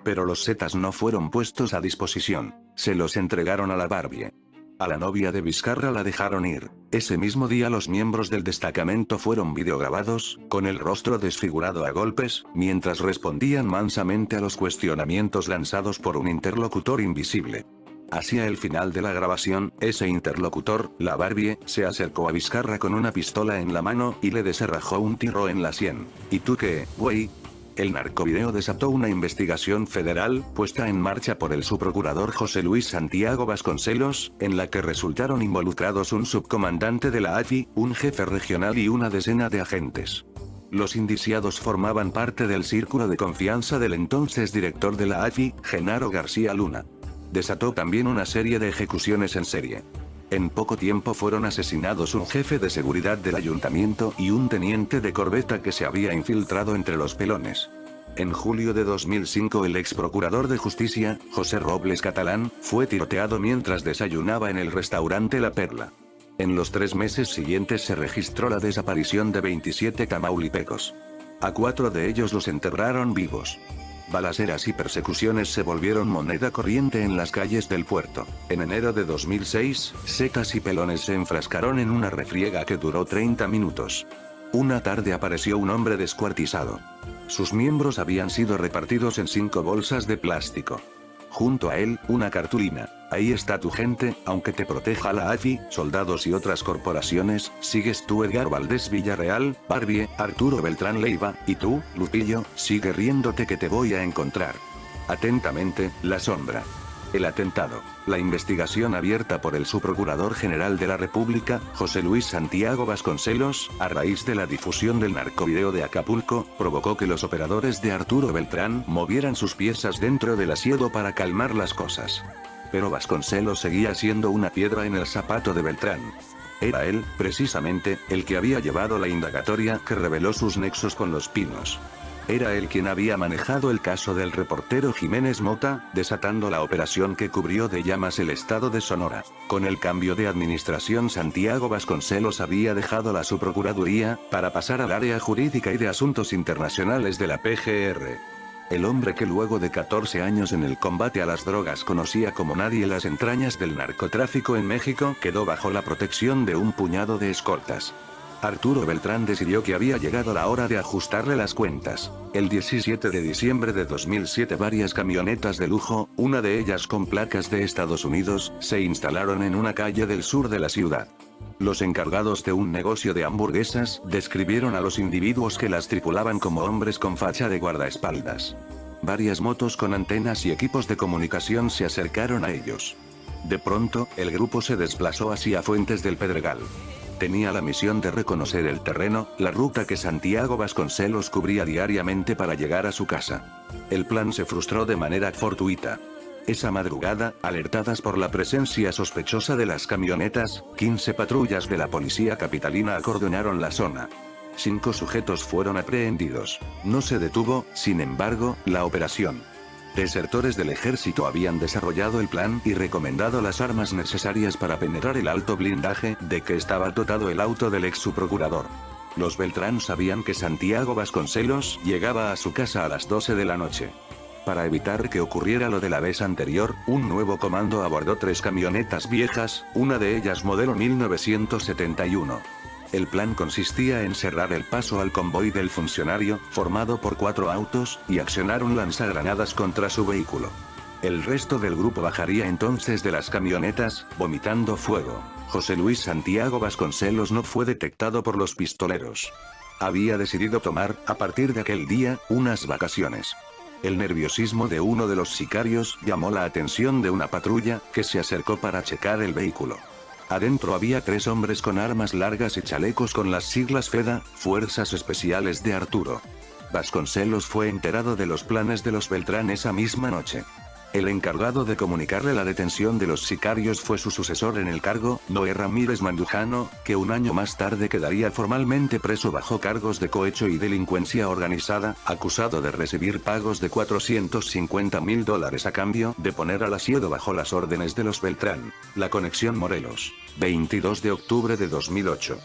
Pero los Zetas no fueron puestos a disposición. Se los entregaron a la Barbie. A la novia de Vizcarra la dejaron ir. Ese mismo día los miembros del destacamento fueron videograbados, con el rostro desfigurado a golpes, mientras respondían mansamente a los cuestionamientos lanzados por un interlocutor invisible. Hacia el final de la grabación, ese interlocutor, la Barbie, se acercó a Vizcarra con una pistola en la mano y le descerrajó un tiro en la sien. ¿Y tú qué, güey? El narcovideo desató una investigación federal, puesta en marcha por el subprocurador José Luis Santiago Vasconcelos, en la que resultaron involucrados un subcomandante de la AFI, un jefe regional y una decena de agentes. Los indiciados formaban parte del círculo de confianza del entonces director de la AFI, Genaro García Luna. Desató también una serie de ejecuciones en serie. En poco tiempo fueron asesinados un jefe de seguridad del ayuntamiento y un teniente de corbeta que se había infiltrado entre los pelones. En julio de 2005 el ex procurador de justicia, José Robles Catalán, fue tiroteado mientras desayunaba en el restaurante La Perla. En los 3 meses siguientes se registró la desaparición de 27 tamaulipecos. A 4 de ellos los enterraron vivos. Balaceras y persecuciones se volvieron moneda corriente en las calles del puerto. En enero de 2006, Zetas y pelones se enfrascaron en una refriega que duró 30 minutos. Una tarde apareció un hombre descuartizado. Sus miembros habían sido repartidos en 5 bolsas de plástico. Junto a él, una cartulina. Ahí está tu gente, aunque te proteja la AFI, soldados y otras corporaciones, sigues tú Edgar Valdés Villarreal, Barbie, Arturo Beltrán Leiva, y tú, Lupillo, sigue riéndote que te voy a encontrar. Atentamente, La Sombra. El atentado. La investigación abierta por el subprocurador general de la República, José Luis Santiago Vasconcelos, a raíz de la difusión del narcovideo de Acapulco, provocó que los operadores de Arturo Beltrán movieran sus piezas dentro del asiento para calmar las cosas. Pero Vasconcelos seguía siendo una piedra en el zapato de Beltrán. Era él, precisamente, el que había llevado la indagatoria que reveló sus nexos con los Pinos. Era él quien había manejado el caso del reportero Jiménez Mota, desatando la operación que cubrió de llamas el estado de Sonora. Con el cambio de administración, Santiago Vasconcelos había dejado la subprocuraduría, para pasar al área jurídica y de asuntos internacionales de la PGR. El hombre que luego de 14 años en el combate a las drogas conocía como nadie las entrañas del narcotráfico en México quedó bajo la protección de un puñado de escoltas. Arturo Beltrán decidió que había llegado la hora de ajustarle las cuentas. El 17 de diciembre de 2007 varias camionetas de lujo, una de ellas con placas de Estados Unidos, se instalaron en una calle del sur de la ciudad. Los encargados de un negocio de hamburguesas describieron a los individuos que las tripulaban como hombres con facha de guardaespaldas. Varias motos con antenas y equipos de comunicación se acercaron a ellos. De pronto, el grupo se desplazó hacia Fuentes del Pedregal. Tenía la misión de reconocer el terreno, la ruta que Santiago Vasconcelos cubría diariamente para llegar a su casa. El plan se frustró de manera fortuita. Esa madrugada, alertadas por la presencia sospechosa de las camionetas, 15 patrullas de la policía capitalina acordonaron la zona. 5 sujetos fueron aprehendidos. No se detuvo, sin embargo, la operación. Desertores del ejército habían desarrollado el plan y recomendado las armas necesarias para penetrar el alto blindaje de que estaba dotado el auto del ex subprocurador. Los Beltrán sabían que Santiago Vasconcelos llegaba a su casa a las 12 de la noche. Para evitar que ocurriera lo de la vez anterior, un nuevo comando abordó 3 camionetas viejas, una de ellas modelo 1971. El plan consistía en cerrar el paso al convoy del funcionario, formado por 4 autos, y accionar un lanzagranadas contra su vehículo. El resto del grupo bajaría entonces de las camionetas, vomitando fuego. José Luis Santiago Vasconcelos no fue detectado por los pistoleros. Había decidido tomar, a partir de aquel día, unas vacaciones. El nerviosismo de uno de los sicarios llamó la atención de una patrulla, que se acercó para checar el vehículo. Adentro había 3 hombres con armas largas y chalecos con las siglas FEDA, Fuerzas Especiales de Arturo. Vasconcelos fue enterado de los planes de los Beltrán esa misma noche. El encargado de comunicarle la detención de los sicarios fue su sucesor en el cargo, Noé Ramírez Mandujano, que un año más tarde quedaría formalmente preso bajo cargos de cohecho y delincuencia organizada, acusado de recibir pagos de $450,000 a cambio de poner al asiedo bajo las órdenes de los Beltrán. La conexión Morelos. 22 de octubre de 2008.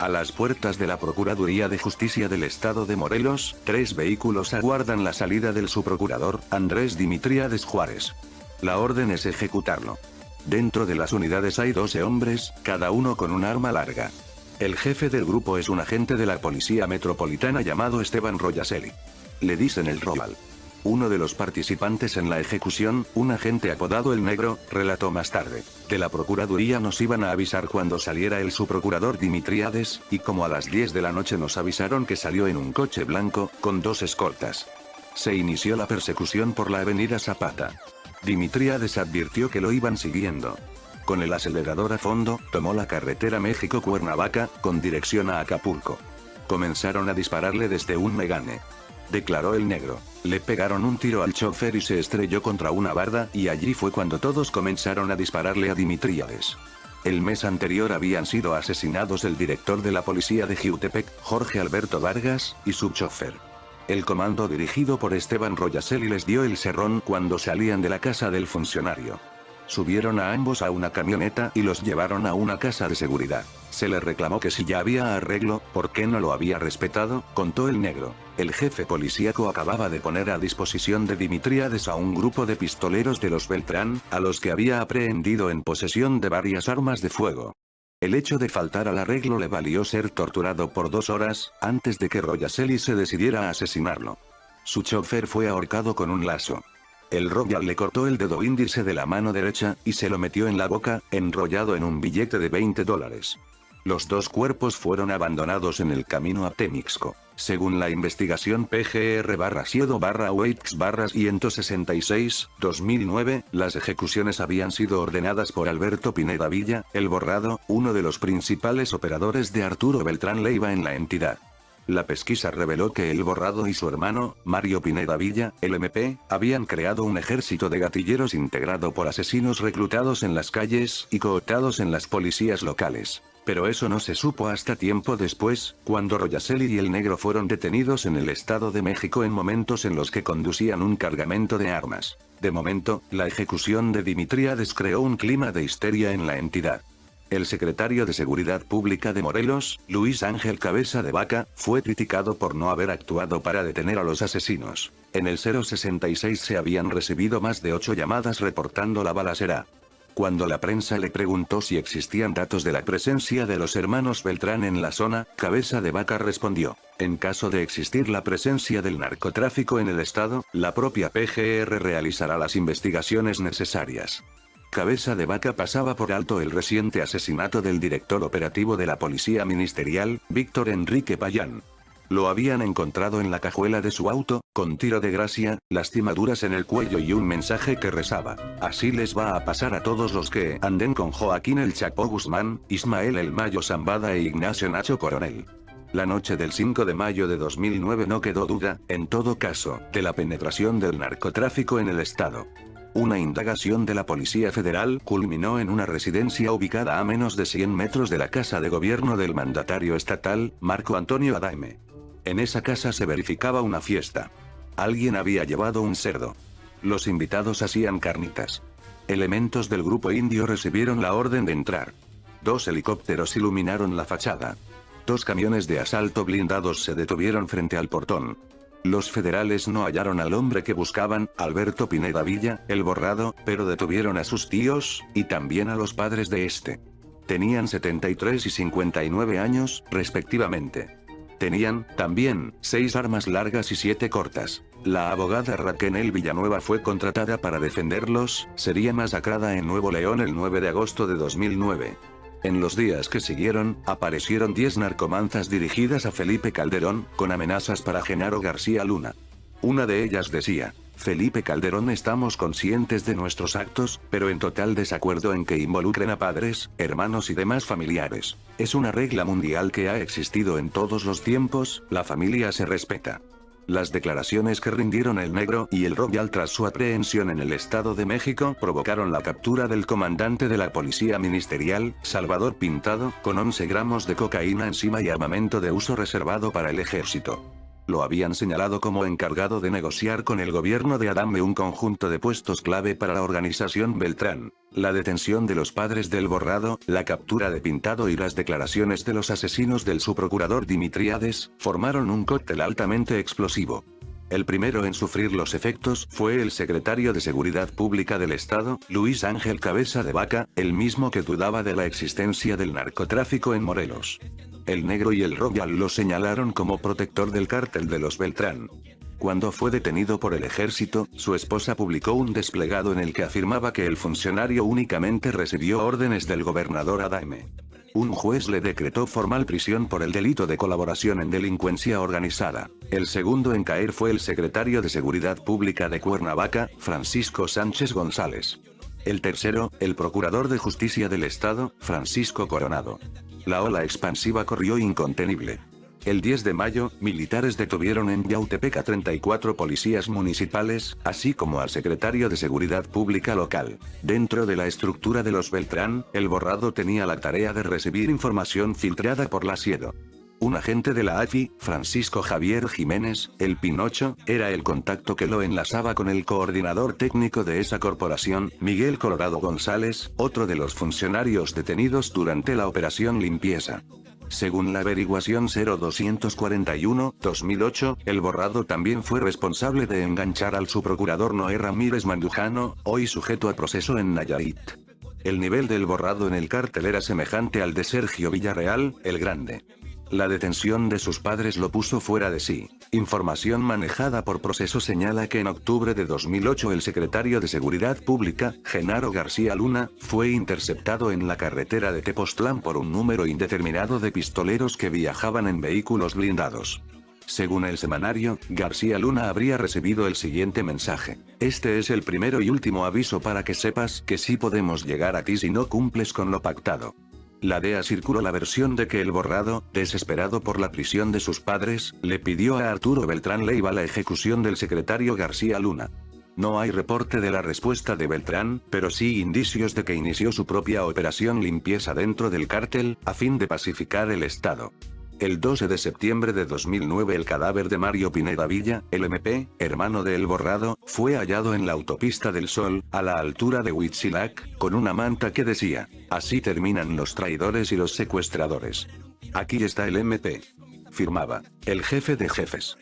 A las puertas de la Procuraduría de Justicia del Estado de Morelos, 3 vehículos aguardan la salida del subprocurador, Andrés Dimitriades Juárez. La orden es ejecutarlo. Dentro de las unidades hay 12 hombres, cada uno con un arma larga. El jefe del grupo es un agente de la Policía Metropolitana llamado Esteban Royaselli. Le dicen el Royal. Uno de los participantes en la ejecución, un agente apodado El Negro, relató más tarde: de la Procuraduría nos iban a avisar cuando saliera el subprocurador Dimitriades, y como a las 10 de la noche nos avisaron que salió en un coche blanco, con 2 escoltas. Se inició la persecución por la avenida Zapata. Dimitriades advirtió que lo iban siguiendo. Con el acelerador a fondo, tomó la carretera México-Cuernavaca, con dirección a Acapulco. Comenzaron a dispararle desde un Megane. Declaró El Negro. Le pegaron un tiro al chofer y se estrelló contra una barda, y allí fue cuando todos comenzaron a dispararle a Dimitriades. El mes anterior habían sido asesinados el director de la policía de Jiutepec, Jorge Alberto Vargas, y su chofer. El comando dirigido por Esteban Royaselli les dio el cerrón cuando salían de la casa del funcionario. Subieron a ambos a una camioneta y los llevaron a una casa de seguridad. Se le reclamó que si ya había arreglo, ¿por qué no lo había respetado?, contó El Negro. El jefe policíaco acababa de poner a disposición de Dimitriades a un grupo de pistoleros de los Beltrán, a los que había aprehendido en posesión de varias armas de fuego. El hecho de faltar al arreglo le valió ser torturado por 2 horas, antes de que Royaselli se decidiera a asesinarlo. Su chofer fue ahorcado con un lazo. El Royal le cortó el dedo índice de la mano derecha, y se lo metió en la boca, enrollado en un billete de $20. Los 2 cuerpos fueron abandonados en el camino a Temixco. Según la investigación PGR-Siedo-Waits-166, 2009, las ejecuciones habían sido ordenadas por Alberto Pineda Villa, El Borrado, uno de los principales operadores de Arturo Beltrán Leiva en la entidad. La pesquisa reveló que El Borrado y su hermano, Mario Pineda Villa, el MP, habían creado un ejército de gatilleros integrado por asesinos reclutados en las calles y cooptados en las policías locales. Pero eso no se supo hasta tiempo después, cuando Royaselli y El Negro fueron detenidos en el Estado de México en momentos en los que conducían un cargamento de armas. De momento, la ejecución de Dimitriades creó un clima de histeria en la entidad. El secretario de Seguridad Pública de Morelos, Luis Ángel Cabeza de Vaca, fue criticado por no haber actuado para detener a los asesinos. En el 066 se habían recibido más de 8 llamadas reportando la balacera. Cuando la prensa le preguntó si existían datos de la presencia de los hermanos Beltrán en la zona, Cabeza de Vaca respondió: en caso de existir la presencia del narcotráfico en el estado, la propia PGR realizará las investigaciones necesarias. Cabeza de Vaca pasaba por alto el reciente asesinato del director operativo de la Policía Ministerial, Víctor Enrique Payán. Lo habían encontrado en la cajuela de su auto, con tiro de gracia, lastimaduras en el cuello y un mensaje que rezaba: así les va a pasar a todos los que anden con Joaquín el Chapo Guzmán, Ismael el Mayo Zambada e Ignacio Nacho Coronel. La noche del 5 de mayo de 2009 no quedó duda, en todo caso, de la penetración del narcotráfico en el estado. Una indagación de la Policía Federal culminó en una residencia ubicada a menos de 100 metros de la casa de gobierno del mandatario estatal, Marco Antonio Adaime. En esa casa se verificaba una fiesta. Alguien había llevado un cerdo. Los invitados hacían carnitas. Elementos del grupo indio recibieron la orden de entrar. 2 helicópteros iluminaron la fachada. 2 camiones de asalto blindados se detuvieron frente al portón. Los federales no hallaron al hombre que buscaban, Alberto Pineda Villa, el Borrado, pero detuvieron a sus tíos, y también a los padres de este. Tenían 73 y 59 años, respectivamente. Tenían, también, 6 armas largas y 7 cortas. La abogada Raquel Villanueva fue contratada para defenderlos. Sería masacrada en Nuevo León el 9 de agosto de 2009. En los días que siguieron, aparecieron 10 narcomanzas dirigidas a Felipe Calderón, con amenazas para Genaro García Luna. Una de ellas decía: Felipe Calderón, estamos conscientes de nuestros actos, pero en total desacuerdo en que involucren a padres, hermanos y demás familiares. Es una regla mundial que ha existido en todos los tiempos, la familia se respeta. Las declaraciones que rindieron el Negro y el Royal tras su aprehensión en el Estado de México provocaron la captura del comandante de la Policía Ministerial, Salvador Pintado, con 11 gramos de cocaína encima y armamento de uso reservado para el ejército. Lo habían señalado como encargado de negociar con el gobierno de Adame un conjunto de puestos clave para la organización Beltrán. La detención de los padres del Borrado, la captura de Pintado y las declaraciones de los asesinos del subprocurador Dimitriades, formaron un cóctel altamente explosivo. El primero en sufrir los efectos fue el secretario de Seguridad Pública del Estado, Luis Ángel Cabeza de Vaca, el mismo que dudaba de la existencia del narcotráfico en Morelos. El Negro y el Royal lo señalaron como protector del cártel de los Beltrán. Cuando fue detenido por el ejército, su esposa publicó un desplegado en el que afirmaba que el funcionario únicamente recibió órdenes del gobernador Adaime. Un juez le decretó formal prisión por el delito de colaboración en delincuencia organizada. El segundo en caer fue el secretario de Seguridad Pública de Cuernavaca, Francisco Sánchez González. El tercero, el procurador de Justicia del Estado, Francisco Coronado. La ola expansiva corrió incontenible. El 10 de mayo, militares detuvieron en Yautepec a 34 policías municipales, así como al secretario de Seguridad Pública local. Dentro de la estructura de los Beltrán, el Borrado tenía la tarea de recibir información filtrada por la SIEDO. Un agente de la AFI, Francisco Javier Jiménez, el Pinocho, era el contacto que lo enlazaba con el coordinador técnico de esa corporación, Miguel Colorado González, otro de los funcionarios detenidos durante la operación limpieza. Según la averiguación 0241-2008, el Borrado también fue responsable de enganchar al subprocurador Noé Ramírez Mandujano, hoy sujeto a proceso en Nayarit. El nivel del Borrado en el cártel era semejante al de Sergio Villarreal, el Grande. La detención de sus padres lo puso fuera de sí. Información manejada por Proceso señala que en octubre de 2008 el secretario de Seguridad Pública, Genaro García Luna, fue interceptado en la carretera de Tepoztlán por un número indeterminado de pistoleros que viajaban en vehículos blindados. Según el semanario, García Luna habría recibido el siguiente mensaje: este es el primero y último aviso para que sepas que sí podemos llegar a ti si no cumples con lo pactado. La DEA circuló la versión de que el Borrado, desesperado por la prisión de sus padres, le pidió a Arturo Beltrán Leiva la ejecución del secretario García Luna. No hay reporte de la respuesta de Beltrán, pero sí indicios de que inició su propia operación limpieza dentro del cártel, a fin de pacificar el estado. El 12 de septiembre de 2009 el cadáver de Mario Pineda Villa, el MP, hermano de El Borrado, fue hallado en la autopista del Sol, a la altura de Huitzilac, con una manta que decía: "Así terminan los traidores y los secuestradores. Aquí está el MP". Firmaba el jefe de jefes.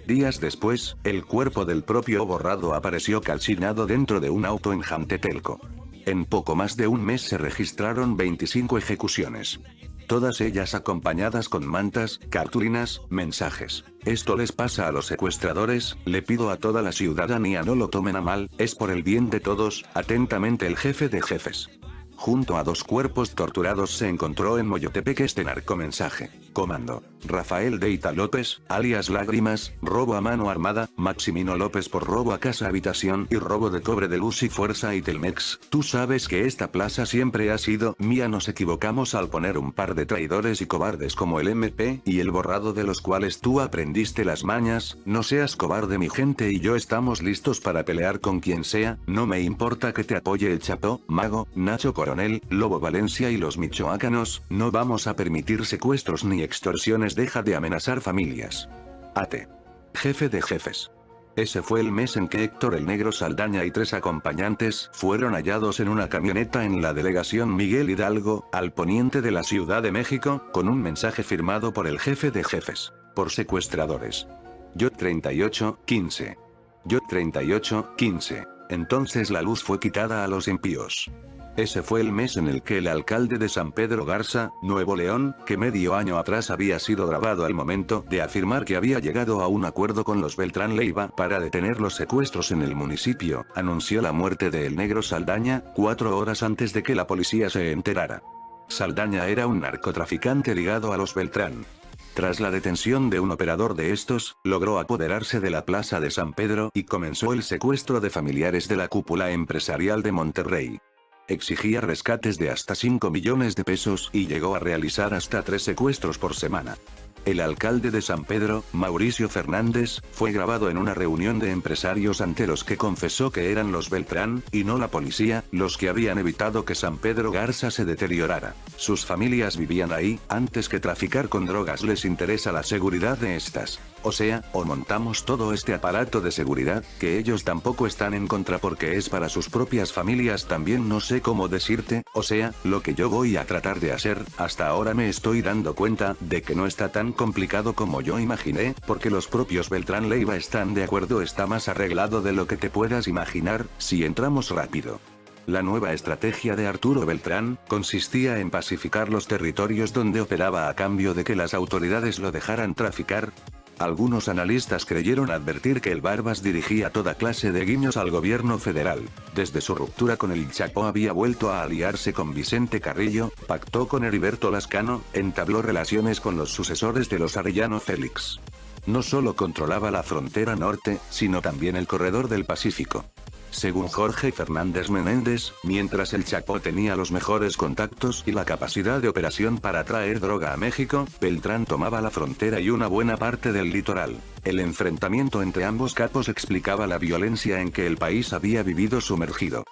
Días después, el cuerpo del propio Borrado apareció calcinado dentro de un auto en Jamtetelco. En poco más de un mes se registraron 25 ejecuciones. Todas ellas acompañadas con mantas, cartulinas, mensajes. Esto les pasa a los secuestradores, le pido a toda la ciudadanía no lo tomen a mal, es por el bien de todos, atentamente el jefe de jefes. Junto a 2 cuerpos torturados se encontró en Moyotepec este narcomensaje. Comando: Rafael Deita López, alias Lágrimas, robo a mano armada, Maximino López por robo a casa habitación y robo de cobre de Luz y Fuerza y Telmex. Tú sabes que esta plaza siempre ha sido mía, nos equivocamos al poner un par de traidores y cobardes como el MP y El Borrado de los cuales tú aprendiste las mañas, no seas cobarde, mi gente y yo estamos listos para pelear con quien sea, no me importa que te apoye el Chapo, Mago, Nacho Coronel, Lobo Valencia y los michoacanos, no vamos a permitir secuestros ni extorsiones, deja de amenazar familias. Ate. Jefe de jefes. Ese fue el mes en que Héctor el Negro Saldaña y 3 acompañantes fueron hallados en una camioneta en la delegación Miguel Hidalgo, al poniente de la Ciudad de México, con un mensaje firmado por el jefe de jefes. Por secuestradores. Yo 38-15. Yo 38-15. Entonces la luz fue quitada a los impíos. Ese fue el mes en el que el alcalde de San Pedro Garza, Nuevo León, que medio año atrás había sido grabado al momento de afirmar que había llegado a un acuerdo con los Beltrán Leiva para detener los secuestros en el municipio, anunció la muerte de El Negro Saldaña, 4 horas antes de que la policía se enterara. Saldaña era un narcotraficante ligado a los Beltrán. Tras la detención de un operador de estos, logró apoderarse de la plaza de San Pedro y comenzó el secuestro de familiares de la cúpula empresarial de Monterrey. Exigía rescates de hasta 5 millones de pesos y llegó a realizar hasta 3 secuestros por semana. El alcalde de San Pedro, Mauricio Fernández, fue grabado en una reunión de empresarios ante los que confesó que eran los Beltrán, y no la policía, los que habían evitado que San Pedro Garza se deteriorara. Sus familias vivían ahí, antes que traficar con drogas les interesa la seguridad de estas. O sea, o montamos todo este aparato de seguridad, que ellos tampoco están en contra porque es para sus propias familias también, no sé cómo decirte, o sea, lo que yo voy a tratar de hacer, hasta ahora me estoy dando cuenta de que no está tan complicado como yo imaginé, porque los propios Beltrán Leiva están de acuerdo, está más arreglado de lo que te puedas imaginar, si entramos rápido. La nueva estrategia de Arturo Beltrán consistía en pacificar los territorios donde operaba a cambio de que las autoridades lo dejaran traficar. Algunos analistas creyeron advertir que el Barbas dirigía toda clase de guiños al gobierno federal. Desde su ruptura con el Chapo había vuelto a aliarse con Vicente Carrillo, pactó con Heriberto Lascano, entabló relaciones con los sucesores de los Arellano Félix. No solo controlaba la frontera norte, sino también el corredor del Pacífico. Según Jorge Fernández Menéndez, mientras el Chapo tenía los mejores contactos y la capacidad de operación para traer droga a México, Beltrán tomaba la frontera y una buena parte del litoral. El enfrentamiento entre ambos capos explicaba la violencia en que el país había vivido sumergido.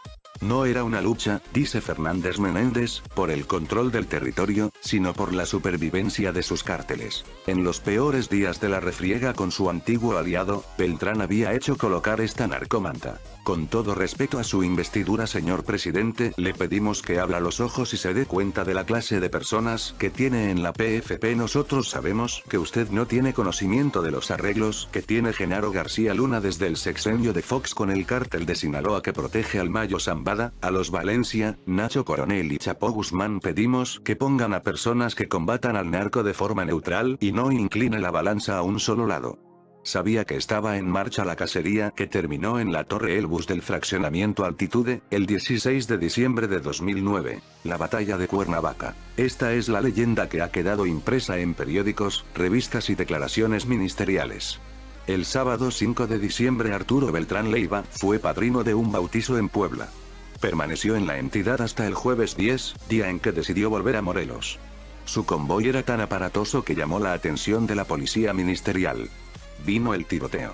No era una lucha, dice Fernández Menéndez, por el control del territorio, sino por la supervivencia de sus cárteles. En los peores días de la refriega con su antiguo aliado, Beltrán había hecho colocar esta narcomanta. Con todo respeto a su investidura, señor presidente, le pedimos que abra los ojos y se dé cuenta de la clase de personas que tiene en la PFP. Nosotros sabemos que usted no tiene conocimiento de los arreglos que tiene Genaro García Luna desde el sexenio de Fox con el cártel de Sinaloa que protege al Mayo Zambada, a los Valencia, Nacho Coronel y Chapo Guzmán. Pedimos que pongan a personas que combatan al narco de forma neutral y no incline la balanza a un solo lado. Sabía que estaba en marcha la cacería que terminó en la Torre Elbus del fraccionamiento Altitude, el 16 de diciembre de 2009, la batalla de Cuernavaca. Esta es la leyenda que ha quedado impresa en periódicos, revistas y declaraciones ministeriales. El sábado 5 de diciembre Arturo Beltrán Leiva fue padrino de un bautizo en Puebla. Permaneció en la entidad hasta el jueves 10, día en que decidió volver a Morelos. Su convoy era tan aparatoso que llamó la atención de la policía ministerial. Vino el tiroteo.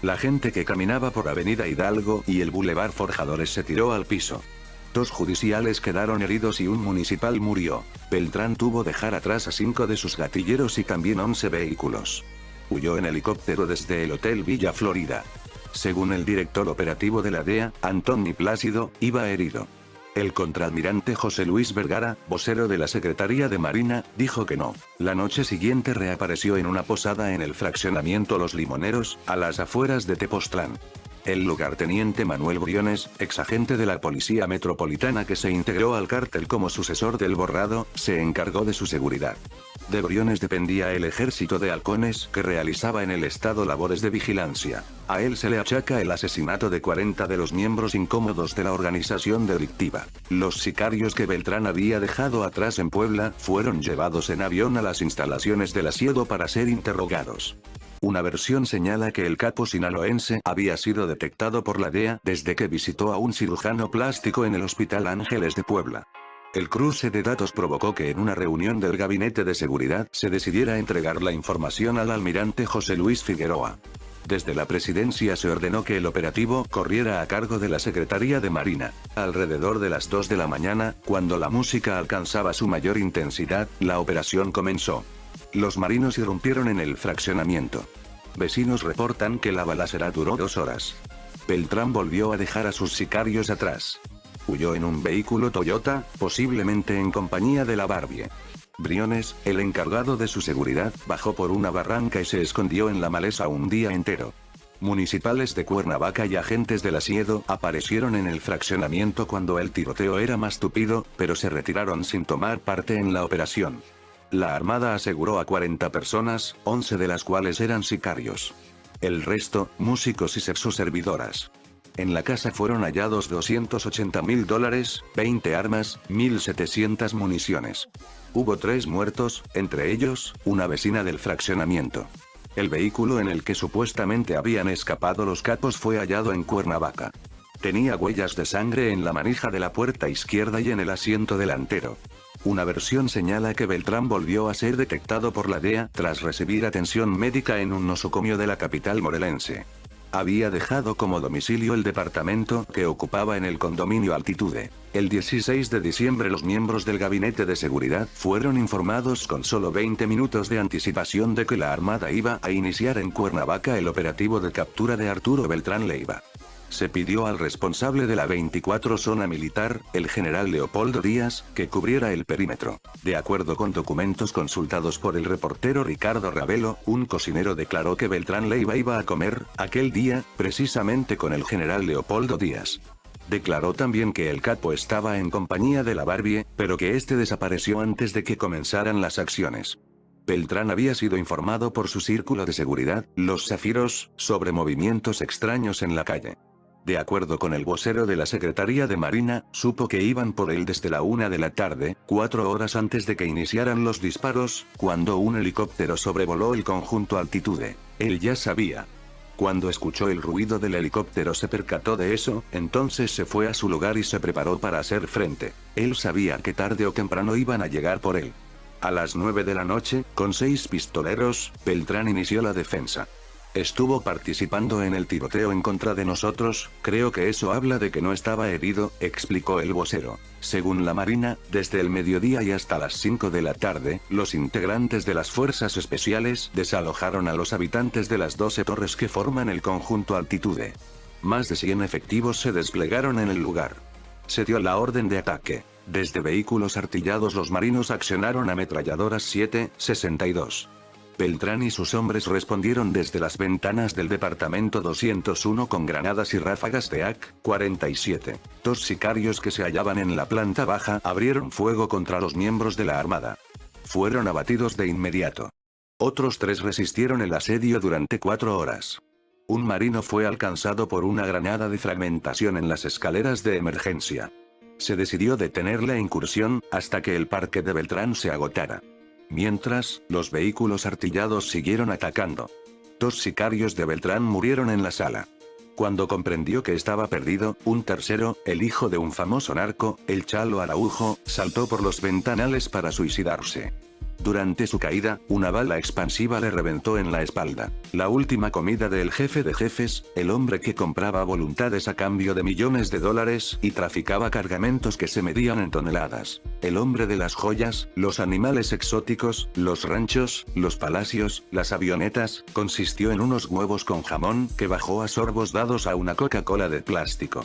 La gente que caminaba por Avenida Hidalgo y el Boulevard Forjadores se tiró al piso. 2 judiciales quedaron heridos y un municipal murió. Beltrán tuvo que dejar atrás a 5 de sus gatilleros y también 11 vehículos. Huyó en helicóptero desde el Hotel Villa Florida. Según el director operativo de la DEA, Antoni Plácido, iba herido. El contraalmirante José Luis Vergara, vocero de la Secretaría de Marina, dijo que no. La noche siguiente reapareció en una posada en el fraccionamiento Los Limoneros, a las afueras de Tepoztlán. El lugarteniente Manuel Briones, exagente de la Policía Metropolitana que se integró al cártel como sucesor del Borrado, se encargó de su seguridad. De Briones dependía el ejército de halcones que realizaba en el estado labores de vigilancia. A él se le achaca el asesinato de 40 de los miembros incómodos de la organización delictiva. Los sicarios que Beltrán había dejado atrás en Puebla fueron llevados en avión a las instalaciones del Asiedo para ser interrogados. Una versión señala que el capo sinaloense había sido detectado por la DEA desde que visitó a un cirujano plástico en el Hospital Ángeles de Puebla. El cruce de datos provocó que en una reunión del Gabinete de Seguridad se decidiera entregar la información al almirante José Luis Figueroa. Desde la presidencia se ordenó que el operativo corriera a cargo de la Secretaría de Marina. Alrededor de las 2 de la mañana, cuando la música alcanzaba su mayor intensidad, la operación comenzó. Los marinos irrumpieron en el fraccionamiento. Vecinos reportan que la balacera duró 2 horas. Beltrán volvió a dejar a sus sicarios atrás. Huyó en un vehículo Toyota, posiblemente en compañía de la Barbie. Briones, el encargado de su seguridad, bajó por una barranca y se escondió en la maleza un día entero. Municipales de Cuernavaca y agentes del Asiedo aparecieron en el fraccionamiento cuando el tiroteo era más tupido, pero se retiraron sin tomar parte en la operación. La Armada aseguró a 40 personas, 11 de las cuales eran sicarios. El resto, músicos y sexoservidoras. En la casa fueron hallados $280,000, 20 armas, 1.700 municiones. Hubo 3 muertos, entre ellos, una vecina del fraccionamiento. El vehículo en el que supuestamente habían escapado los capos fue hallado en Cuernavaca. Tenía huellas de sangre en la manija de la puerta izquierda y en el asiento delantero. Una versión señala que Beltrán volvió a ser detectado por la DEA tras recibir atención médica en un nosocomio de la capital morelense. Había dejado como domicilio el departamento que ocupaba en el condominio Altitude. El 16 de diciembre los miembros del Gabinete de Seguridad fueron informados con solo 20 minutos de anticipación de que la Armada iba a iniciar en Cuernavaca el operativo de captura de Arturo Beltrán Leiva. Se pidió al responsable de la 24 Zona Militar, el general Leopoldo Díaz, que cubriera el perímetro. De acuerdo con documentos consultados por el reportero Ricardo Ravelo, un cocinero declaró que Beltrán Leiva iba a comer, aquel día, precisamente con el general Leopoldo Díaz. Declaró también que el capo estaba en compañía de la Barbie, pero que este desapareció antes de que comenzaran las acciones. Beltrán había sido informado por su círculo de seguridad, los Zafiros, sobre movimientos extraños en la calle. De acuerdo con el vocero de la Secretaría de Marina, supo que iban por él desde la 1 de la tarde, 4 horas antes de que iniciaran los disparos, cuando un helicóptero sobrevoló el conjunto Altitude. Él ya sabía. Cuando escuchó el ruido del helicóptero se percató de eso, entonces se fue a su lugar y se preparó para hacer frente. Él sabía que tarde o temprano iban a llegar por él. A las 9 de la noche, con 6 pistoleros, Beltrán inició la defensa. Estuvo participando en el tiroteo en contra de nosotros, creo que eso habla de que no estaba herido, explicó el vocero. Según la Marina, desde el mediodía y hasta las 5 de la tarde, los integrantes de las fuerzas especiales desalojaron a los habitantes de las 12 torres que forman el conjunto Altitude. Más de 100 efectivos se desplegaron en el lugar. Se dio la orden de ataque. Desde vehículos artillados los marinos accionaron ametralladoras 7.62. Beltrán y sus hombres respondieron desde las ventanas del departamento 201 con granadas y ráfagas de AK-47. 2 sicarios que se hallaban en la planta baja abrieron fuego contra los miembros de la Armada. Fueron abatidos de inmediato. Otros 3 resistieron el asedio durante 4 horas. Un marino fue alcanzado por una granada de fragmentación en las escaleras de emergencia. Se decidió detener la incursión, hasta que el parque de Beltrán se agotara. Mientras, los vehículos artillados siguieron atacando. 2 sicarios de Beltrán murieron en la sala. Cuando comprendió que estaba perdido, un tercero, el hijo de un famoso narco, el Chalo Araujo, saltó por los ventanales para suicidarse. Durante su caída, una bala expansiva le reventó en la espalda. La última comida del jefe de jefes, el hombre que compraba voluntades a cambio de millones de dólares y traficaba cargamentos que se medían en toneladas. El hombre de las joyas, los animales exóticos, los ranchos, los palacios, las avionetas, consistió en unos huevos con jamón que bajó a sorbos dados a una Coca-Cola de plástico.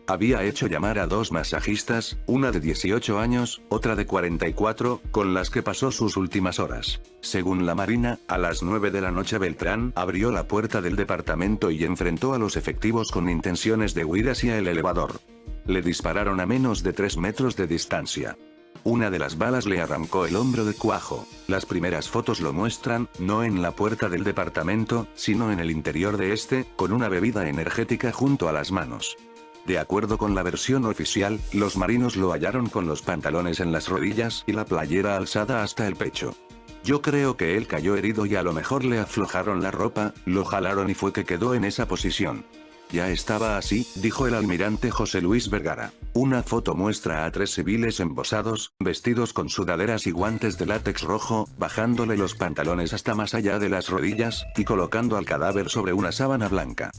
Había hecho llamar a 2 masajistas, una de 18 años, otra de 44, con las que pasó sus últimas horas. Según la Marina, a las 9 de la noche Beltrán abrió la puerta del departamento y enfrentó a los efectivos con intenciones de huir hacia el elevador. Le dispararon a menos de 3 metros de distancia. Una de las balas le arrancó el hombro de cuajo. Las primeras fotos lo muestran, no en la puerta del departamento, sino en el interior de este, con una bebida energética junto a las manos. De acuerdo con la versión oficial, los marinos lo hallaron con los pantalones en las rodillas y la playera alzada hasta el pecho. Yo creo que él cayó herido y a lo mejor le aflojaron la ropa, lo jalaron y fue que quedó en esa posición. Ya estaba así, dijo el almirante José Luis Vergara. Una foto muestra a 3 civiles embosados, vestidos con sudaderas y guantes de látex rojo, bajándole los pantalones hasta más allá de las rodillas, y colocando al cadáver sobre una sábana blanca.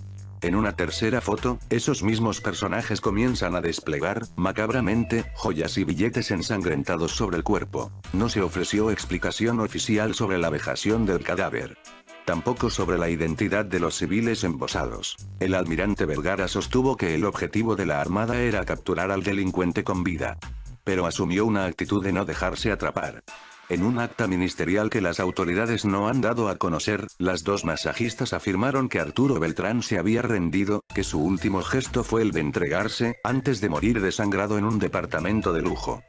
En una tercera foto, esos mismos personajes comienzan a desplegar, macabramente, joyas y billetes ensangrentados sobre el cuerpo. No se ofreció explicación oficial sobre la vejación del cadáver. Tampoco sobre la identidad de los civiles embosados. El almirante Vergara sostuvo que el objetivo de la Armada era capturar al delincuente con vida. Pero asumió una actitud de no dejarse atrapar. En un acta ministerial que las autoridades no han dado a conocer, las 2 masajistas afirmaron que Arturo Beltrán se había rendido, que su último gesto fue el de entregarse, antes de morir desangrado en un departamento de lujo.